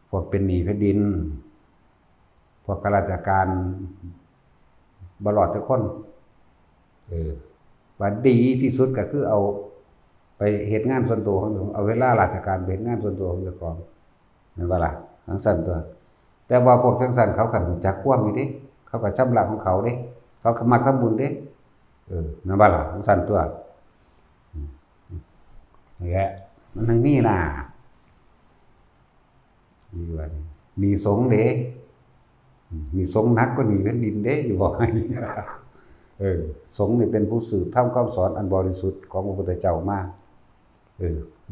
พวกเป็นหนี้แผ่นดินพวกข้าราชการบ่รอดทุกคนว่าดีที่สุดก็คือเอาไปเฮ็ดงานส่วนตัวของตัวเอาเวลาราชการไปเฮ็ดงานส่วนตัวของเจ้าของแม่นบ่ล่ะจังซั่นตัวแต่ว่าพวกจังซั่นเขาก็รู้จักความอยู่เด้เขาก็ชำระของเขาเด้เขาก็มักทำบุญเด้แม่นบ่ล่ะจังซั่นตัวนี่แหละมันทั้งนี้น่ะนี่ว่ามีสงฆ์เด้มีสงฆ์นักก็หนีแผ่นดินเด้อยู่บอกให้สงฆ์นี่เป็นผู้สืบทำคำสอนอันบริสุทธิ์ของพระพุทธเจ้ามา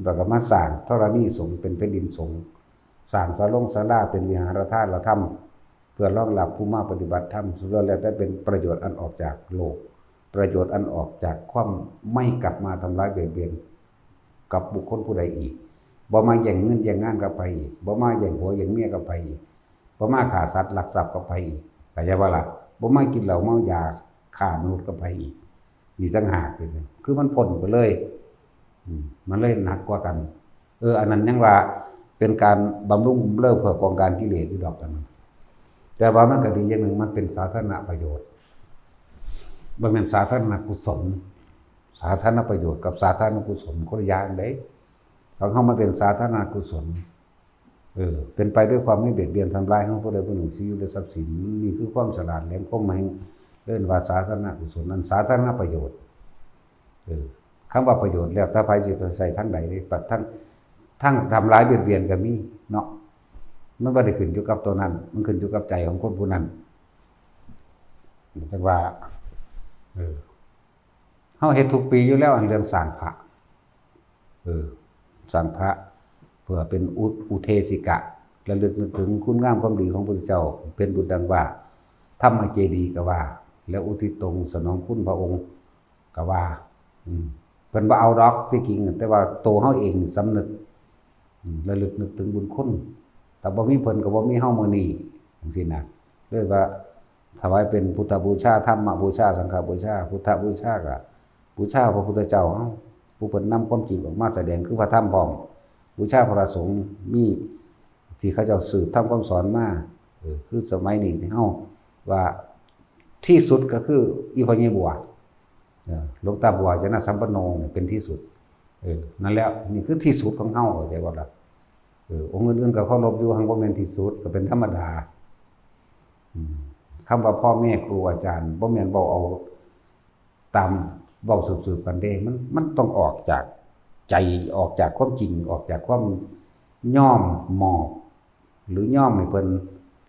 แล้วก็มาสร้างธรณีสงฆ์เป็นแผ่นดินสงฆ์สร้างศาลาเป็นวิหารธาตุละธรรมเพื่อรองรับผู้มาปฏิบัติธรรมสุดแล้วแต่เป็นประโยชน์อันออกจากโลกประโยชน์อันออกจากความไม่กลับมาทำร้ายเบียดเบียนกับบุคคลผู้ใดอีกบ่มาแย่งเงินแย่งงานกับไปอีกบ่มาแย่งผัวแย่งเมียกับไปอีกบ่มาฆ่าสัตว์ลักทรัพย์กับไปอีกเข้าใจบ่ล่ะบ่มากินเหล้าเมายาฆ่ามนุษย์กับไปอีกมีต่างหากคือมันพ้นไปเลยมันเลยหนักกว่ากันอันนั้นยังว่าเป็นการบำรุงเลิกเพื่อกองการกิเลสอยู่ดอกกันแต่ว่ามันก็ดีอย่างนึงมันเป็นสาธารณประโยชน์บ่แม่นสาธารณกุศลสาธารณประโยชน์กับสาธารณกุศลคนละอย่างเด้ของเฮามันเป็นสาธารณกุศลเป็นไปด้วยความไม่เบียดเบียนทำลายของผู้ใดผู้หนึ่งชีวิตและทรัพย์สินนี่คือความฉลาดแหลมคมแหงเรื่องว่าสาธารณกุศลนั้นสาธารณประโยชน์คำว่าประโยชน์แล้วถ้าไผสิไปใส่ทั้งใดนี่ทั้งทำร้ายเบียดเบียนก็มีเนาะมันบ่ได้ขึ้นอยู่กับตัวนั้นมันขึ้นอยู่กับใจของคนผู้นั้นจังว่าเฮาเฮ็ดทุกปีอยู่แล้วอันเรื่องสร้างพระสร้างพระเพื่อเป็นอุเทสิกะระลึกนึกถึงคุณงามความดีของพระพุทธเจ้าเป็นบุญดังว่าธรรมเจดีย์ก็ว่าแล้วอุทิศตรงสนองคุณพระองค์ก็ว่าเพิ่นบ่เอาดอกที่จริงแต่ว่าตัวเฮาเองสำนึกระลึกนึกถึงบุญคุณแต่บ่มีเพิ่นก็บ่มีเฮามื้อนี้จังซี่นะเลยว่าถวายเป็นพุทธบูชาธรรมบูชาสังฆบูชาพุทธบูชาก็บูชาพระพุทธเจ้าเฮาผู้เพิ่นนำความจริงออกมาแสดงคือพระธรรมพร้อมบูชาพระสงฆ์มีที่เขาเจ้าสืบทำคำสอนมาคือสมัยนี้ที่เฮาว่าที่สุดก็คืออีพญบัวหลวงตาบัวจนะสัมปันโนเป็นที่สุดนั่นแหละนี่คือที่สุดของเฮาเข้าใจบ่ล่ะองค์อื่นๆก็เคารพอยู่หังบ่แม่นที่สุดก็เป็นธรรมดาคำว่าพ่อแม่ครูอาจารย์บ่แม่นเว้าเอาตามเว้าสืบๆกันเด้มันต้องออกจากใจออกจากความจริงออกจากความย่อมหมอบหรือย่อมให้เพิ่น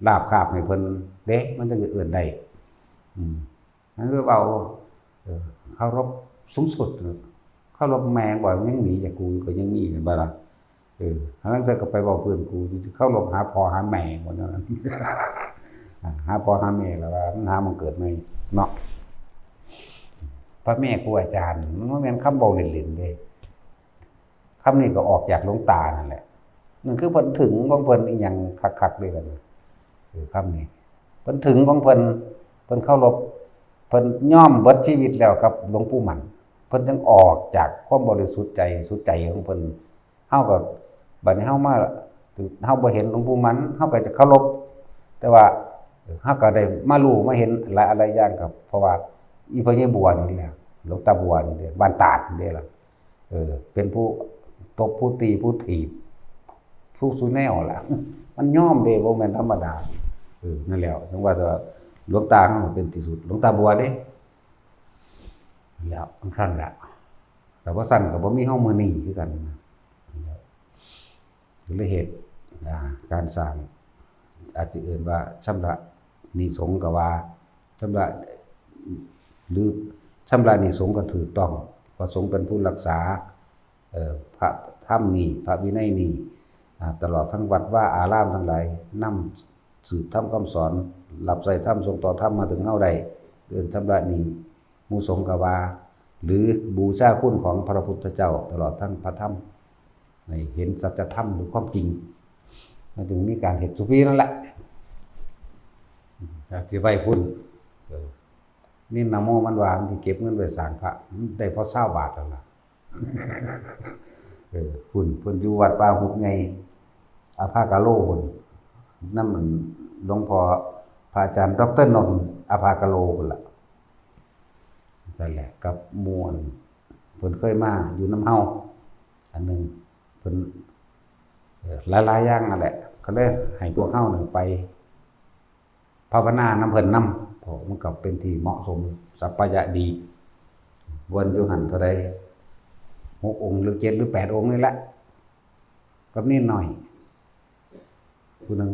ลาบคาบให้เพิ่นเด้มันจะเอื่นได้นั่นคือเอาเคารพสูงสุดเคารพแมงบ่ยังหนีจากกูก็ยังมีเห็นบ่ล่ะแล้วเธอก็ไปบอกเพื่อนกูเคารพหาพ่อหาแม่หมดนั้นหาพ่อหาแม่แล้วว่ามันหามันเกิดใหม่เนาะพระแม่ครูอาจารย์มันบ่แม่นคำเว้าเล่นๆเด้คำนี้ก็ออกจากหลวงตานั่นแหละนั่นคือเพิ่นถึงของเพิ่นอีหยังคักๆด้วยกันคำนี้เพิ่นถึงของเพิ่นเคารพเพิ่นย่อมเบิดชีวิตแล้วครับหลวงปู่หมันเพิ่นจึงออกจากความบริสุทธิ์ใจสุดใจของเพิ่นเฮาก็บัดนี้เฮามาเฮาบ่เห็นหลวงปู่หมันเฮาก็จะเคารพแต่ว่า เฮาก็ได้มารู้มาเห็นหลายอะไรอย่างกับเพราะว่าอีพ่อใหญ่บัวนี่แหละหลวงตาบัวนี่บ้านตาดนี่ล่ะเป็นผู้ตบผู้ตีผู้ถีบผู้สู้แนวล่ะมันยอมเด้บ่แม่นธรรมดานั่นแหละจังว่าหลวงตาเฮาเป็นที่สุดหลวงตาบัวเด้แล้วอันนั้นแหละแต่ว่าสั่นก็บ่มีเฮามื้อนี้คือกันเลยเหตุการสร้างอาจจะเอื่นว่าชำระหนี้สงฆ์ก็ว่าชำระหรือชำระหนี้สงฆ์ก็ถูกต้องเพราะสงฆ์เป็นผู้รักษาพระธรรมนี่พระวินัยนี่ตลอดทั้งวัดว่าอารามทั้งหลายนำสืบธรรมคำสอนรับใส่ธรรมส่งต่อธรรมมาถึงเฮาได้เดินชำระหนี้หมู่สงฆ์ก็ว่าหรือบูชาคุณของพระพุทธเจ้าตลอดทั้งพระธรรมให้เห็นสัจธรรมหรือความจริงมันจึงมีการเห็นสุปีนั่นแหละที่ไว้พุ่นนี่นะโมมันวางที่เก็บเงินไว้สร้างพระได้พอ20 บาทแล้วล่ะพุ่นอยู่วัดป่าหุบไงอาภากาโลพุ่นนั่นมันหลวงพ่อพระอาจารย์ดร.นนท์อาภากาโลพุ่นล่ะนั่นแหละกับมวลเพิ่นเคยมาอยู่น้ำเฮาอันนึงเพิ่นหลายๆอย่างนั่นแหละก็เลยให้พวกเฮานึงไปภาวนานำเพิ่นนำเพราะมันก็เป็นที่เหมาะสมสัพพยะดีวนอยู่หันเท่าใด6 องค์หรือ7หรือ8 องค์นี่แหละกับนิดหน่อยผู้นึง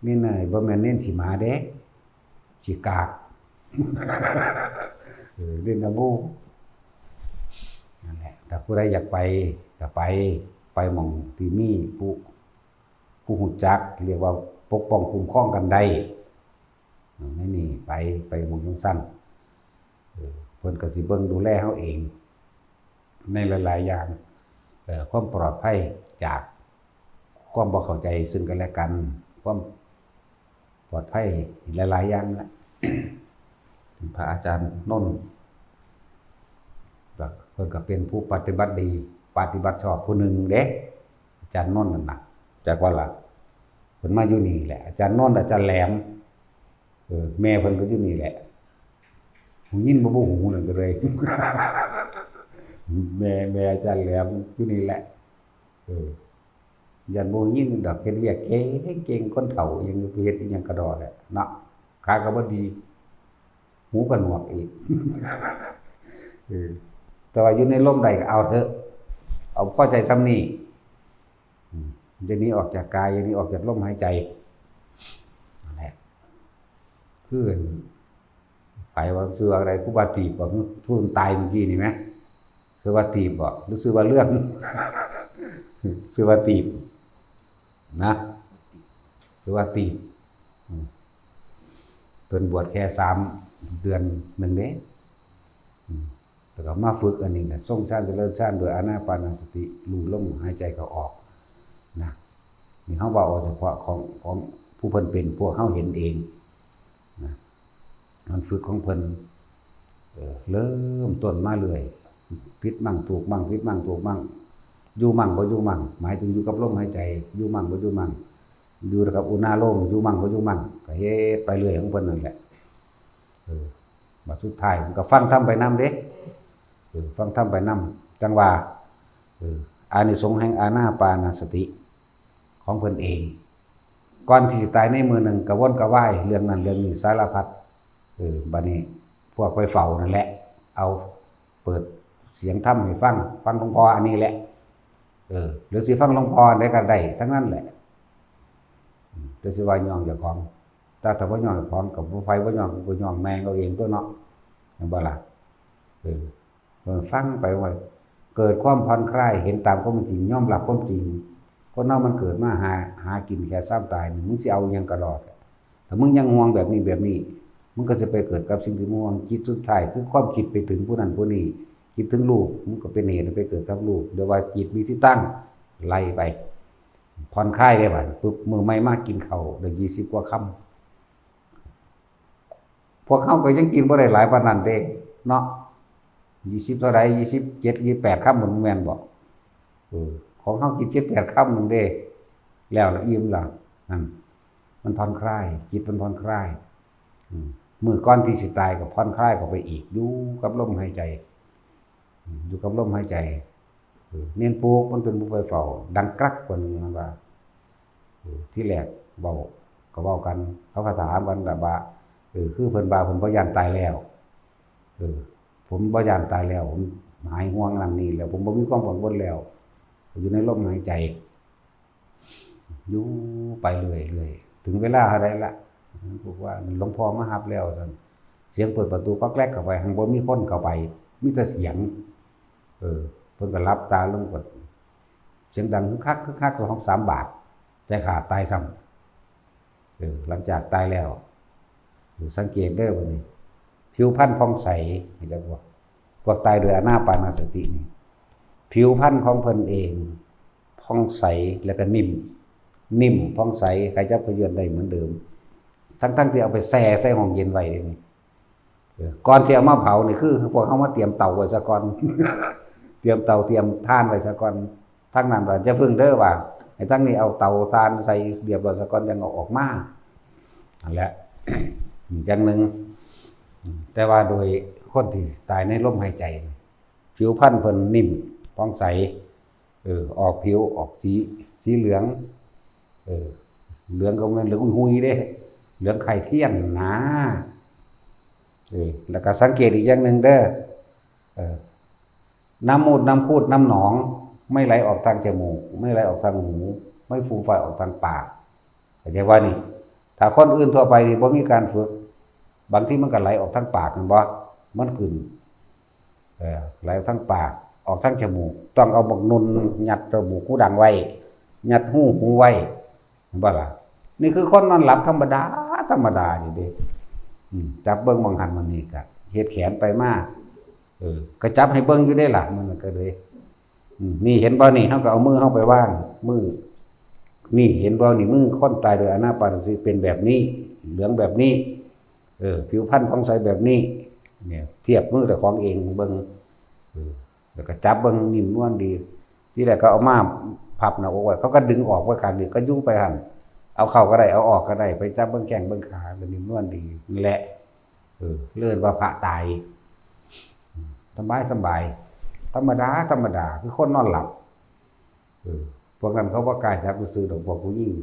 นี่หน่อยบ่แม่นเน้นสิมาเด้สิกากเล่นนะบูนั่นแหละแต่ผู้ใดอยากไปก็ไปหม่องที่มีผู้ฮู้จักเรียกว่าปกป้องคุ้มครองกันได้นี่ไปหม่องจังซั่นเพิ่นก็สิเบิ่งดูแลเฮาเองในหลายๆอย่างความปลอดภัยจากความบ่เข้าใจซึ่งกันและกันความปลอดภัยหลายๆอย่างนะ พระอาจารย์นนท์เพิ่นก็เป็นผู้ปฏิบัติดีปฏิบัติชอบผู้หนึ่งเด้อาจารย์นนท์นั่นน่ะจากว่าล่ะเพิ่นมาอยู่นี่แหละอาจารย์นนท์อาจารย์แหลมแม่เพิ่นก็อยู่นี่แหละหูยินบ่หูนั่นก็เลย แม่อาจารย์แหลมอยู่นี่แหละยันบ่ยินดอกเฮ็ดเวียกเก่งคนเฒ่ายังเฮ็ดอีหยังกระดอแหละเนาะขาก็บ่ดีหูก็หนวกอีกแต่ว่าอยู่ในลมใดก็เอาเถอะเอาพอใจซ้ำนี้อย่างนี้ออกจากกายอย่างนี้ออกจากลมหายใจนั่นแหละคือไปว่าซื้ออะไรครูบาตีบบอกทุนตายเมื่อกี้นี่ไหมซื้อว่าตีบบอกหรือซื้อว่าเลื่อนซื้อว่าตีบนะซื้อว่าตีบเป็นบวชแค่3 เดือน1เด้แต่ก็มาฝึกอันนี้นะทรงฌานเจริญฌานโดยอานาปานสติรู้ลมหายใจเข้าออกนะนี่เฮาเว้าเฉพาะของผู้เพิ่นเป็นพวกเฮาเห็นเองนะมันฝึกของเพิ่นเริ่มต้นมาเรื่อยผิดมั่งถูกมั่งผิดมั่งถูกมั่งอยู่มั่งบ่อยู่มั่งหมายถึงอยู่กับลมหายใจอยู่มั่งบ่อยู่มั่งอยู่กับอุณาโลมอยู่มั่งบ่อยู่มั่งก็เฮ็ดไปเรื่อยของเพิ่นนั่นแหละบัดสุดท้ายมันก็ฟังธรรมไปนำเด้ฟังธรรมไปนำจังว่าอานิสงส์แห่งอานาปานสติของเพิ่นเองก่อนที่สิตายในมื้อหนึ่งกระวนกระวายเรื่องนั้นเรื่องนี้สารพัดบัดนี้พวกไปเฝ้านั่นแหละเอาเปิดเสียงธรรมให้ฟังหลวงพ่ออันนี้แหละหรือสิฟังหลวงพ่อได้ก็ได้ทั้งนั้นแหละแต่สิว่าย่องเจ้าของถ้าบ่ย่องเจ้าของก็บ่ไผบ่ย่องแม่งเอาเองตัวเนาะจังบ่ล่ะฟังไปว่าเกิดความผ่อนคลายเห็นตามความจริงยอมรับความจริงคนเฮามันเกิดมาหากินแค่ตายนี่มึงสิเอาหยังก็รอดถ้ามึงยังห่วงแบบนี้มึงก็จะไปเกิดกับสิ่งที่มึงห่วงจิตสุดท้ายคือความคิดไปถึงผู้นั้นผู้นี้คิดถึงลูกมึงก็เป็นเหตุไปเกิดกับลูกโดยว่าจิตมีที่ตั้งไล่ไปผ่อนคลายได้บัดปึ๊บมื้อใหม่มากินข้าวได้20 กว่าคำพวกเฮาก็ยังกินบ่ได้หลายปานนั้นเด้เนาะ20เท่าใด27 28 คำมันแม่นบ่ของเฮากิน18 คำนึงเด้แล้วอิ่มแล้วนั่น มันผ่อนคลายจิตมันผ่อนคลายมือก้อนที่สิตายก็ผ่อนคลายเข้าไปอีกอยู่กับลมหายใจอยู่กับลมหายใจเน้นปลูกมันเป็นผู้ไปเฝ้าดังกรักคนมันว่าที่แรกเบาก็เว้ากันเขาก็ถามกันแบบว่าคือเพิ่นบ่าเพิ่นบ่ย่านตายแล้วผมบ่ย่านตายแล้วผมหายห่วงนั่นนี่แล้วผมบ่มีความกังวลแล้วอยู่ในลมหายใจอยู่ไปเรื่อยๆถึงเวลาอะไรละบอกว่าหลวงพ่อมารับแล้วซั่นเสียงเปิดประตูก็แกล้กเข้าไปหังบ่มีคนเข้าไปมีแต่เสียงเพิ่นก็รับตาลงกดเสียงดังคึกคัก2-3 บาทแต่ขาตายซ้ำหลังจากตายแล้วสังเกตได้ว่านี่ผิวพรรณผ่องใสนี่จะบอกพวกตายโดยอานาปานสตินี่ผิวพรรณของเพิ่นเองผ่องใสแล้วก็นิ่มผ่องใสใครจะไปเยือนได้เหมือนเดิมทั้งที่เอาไปแช่ใส่ห้องเย็นไว้นี่ก่อนที่เอามาเผานี่คือพวกเขามาเตรียมเตาไว้ซะก่อน เตรียมเตาเตรียมถ่านไว้ซะก่อนทั้งนั้นว่าจะพึ่งเด้อว่าไอ้ทั้งนี้เอาเตาถ่านใส่เรียบร้อยซะก่อนยังเอาออกมานั่นแหละอย่างหนึ่งแต่ว่าโดยคนที่ตายในลมหายใจผิวพรรณเพิ่นนิ่มผ่องใสออกผิวออกสีเหลืองเหลืองก็มันเหลืองหุยๆเด้เหลืองไข่เทียนนะแล้วก็สังเกตอีกอย่างหนึ่งเด้อน้ำมูดน้ำคูดน้ำหนองไม่ไหลออกทางจมูกไม่ไหลออกทางหูไม่ฟูมฟายออกทางปากเข้าใจว่านี่ถ้าคนอื่นทั่วไปนี่บ่มีการฝึกบางที่มันก็ไหลออกทางปากกันบ่มันขึ้นไหลออกทางปากออกทางจมูกต้องเอาบักนุนยัดจมูกหูดังไว้ยัดหูไว้บ่ล่ะนี่คือคนนอนหลับธรรมดาอยู่เด้จับเบิ่งบางหันมันนี่ก็เฮ็ดแขนไปมาก็จับให้เบิ่งอยู่ได้ล่ะมันก็เลยนี่เห็นบ่นี่เฮาก็เอามือเฮาไปวางมือนี่เห็นบ่นี่มือคนตายโดยอานาปานสติเป็นแบบนี้เหลืองแบบนี้ผิวพรรณผ่องใสแบบนี้เนี่ยเทียบมือแต่ของเองเบิ่งแล้วก็จับเบิ่งนิ่มนวลดีที่แรกก็เอามาพับหน้าอกไว้เขาก็ดึงออกไว้ข้างนึงก็ยุ่งไปหั่นเอาเข้าก็ได้เอาออกก็ได้ไปจับเบิ่งแข้งเบิ่งขาเป็นนิ่มนวลดีนี่แหละเลื่อนว่าพระตายสบายธรรมดาคือคนนอนหลับพวกนั้นเขาบ่กล้าจับซื้อดอกพวกผู้หญิง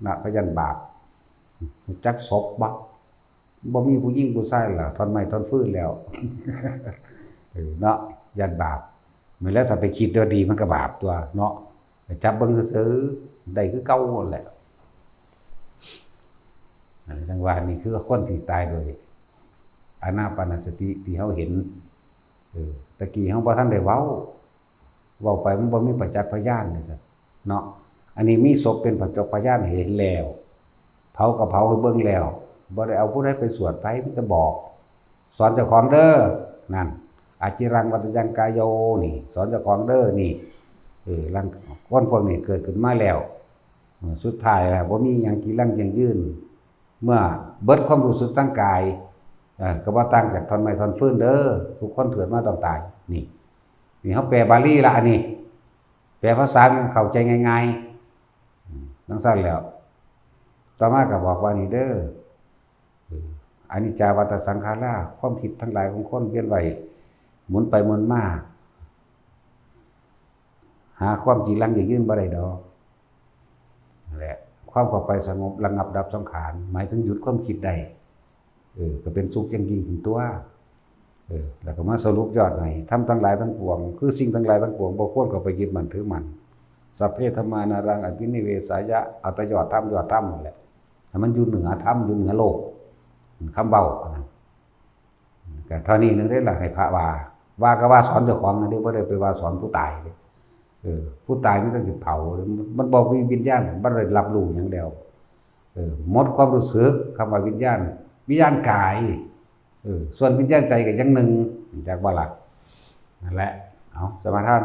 นะพยันบาปจักศพบ่มีผู้หญิงผู้ชายล่ะทอนไม้ทอนฟืนแล้วเนาะยันบาปไม่แล้วถ้าไปคิดว่าดีมันก็บาปตัวเนาะจับเบิ่งซื่อได้คือเก่าแหละอันนี้ทั้งว่านี่คือคนที่ตายโดยอานาปานสติที่เฮาเห็นตะกี้เฮาบ่ทันได้เว้าไปมันบ่มีประจักษ์พยานเนาะอันนี้มีศพเป็นประจักษ์พยานเห็นแล้วเผาก็เผาให้เบิ่งแล้วบ่ได้เอาผู้ใดไปสวดไปมันจะบอกสอนเจ้าของเด้อนั่นอาจิรังวัตยังกายโยนี่สอนเจ้าของเด้อนี่ลังคนพวกนี้เกิดขึ้นมาแล้วสุดท้ายแล้วบ่มีหยังกี่ลังยังยืนเมื่อเบิดความรู้สึกทางกายก็บ่ต่างจากท่อนไม้ท่อนฟืนเด้อทุกคนเกิดมาต้องตายนี่เฮาแปลบาลีละอันนี้แปลภาษาเข้าใจง่ายๆจังซั่นแล้วต่อมาก็บอกว่านี่เด้ออนิจจาวัฏสังขาราความคิดทั้งหลายของคนเวียนไหวหมุนไปหมุนมาหาความจริงลังอย่างยืนบ่ได้ดอกนั่นแหละความเข้าไปสงบระงับดับสังขารหมายถึงหยุดความคิดได้ก็เป็นสุขอย่างยิ่งถึงตัวแล้วก็มาสรุปยอดให้ทำทั้งหลายทั้งปวงคือสิ่งทั้งหลายทั้งปวงบ่ควรเข้าไปยึดมั่นถือมั่นสัพเพธัมมานารังอภินิเวสายะอัตยอดธรรมนั่นแหละให้มันอยู่เหนือธรรมอยู่เหนือโลกคำเบานะก็เท่านี้นึงได้ล่ะให้พระว่าก็ว่าสอนเจ้าของอันนี้บ่ได้ไปว่าสอนผู้ตายผู้ตายมันต้องสิเผามันบ่มีวิญญาณบ่ได้รับรู้หยังเดียวหมดความรู้สึกคำว่าวิญญาณกายส่วนวิญญาณใจก็ยังหนึ่งจากว่าล่ะนั่นแหละเอาสมาทาน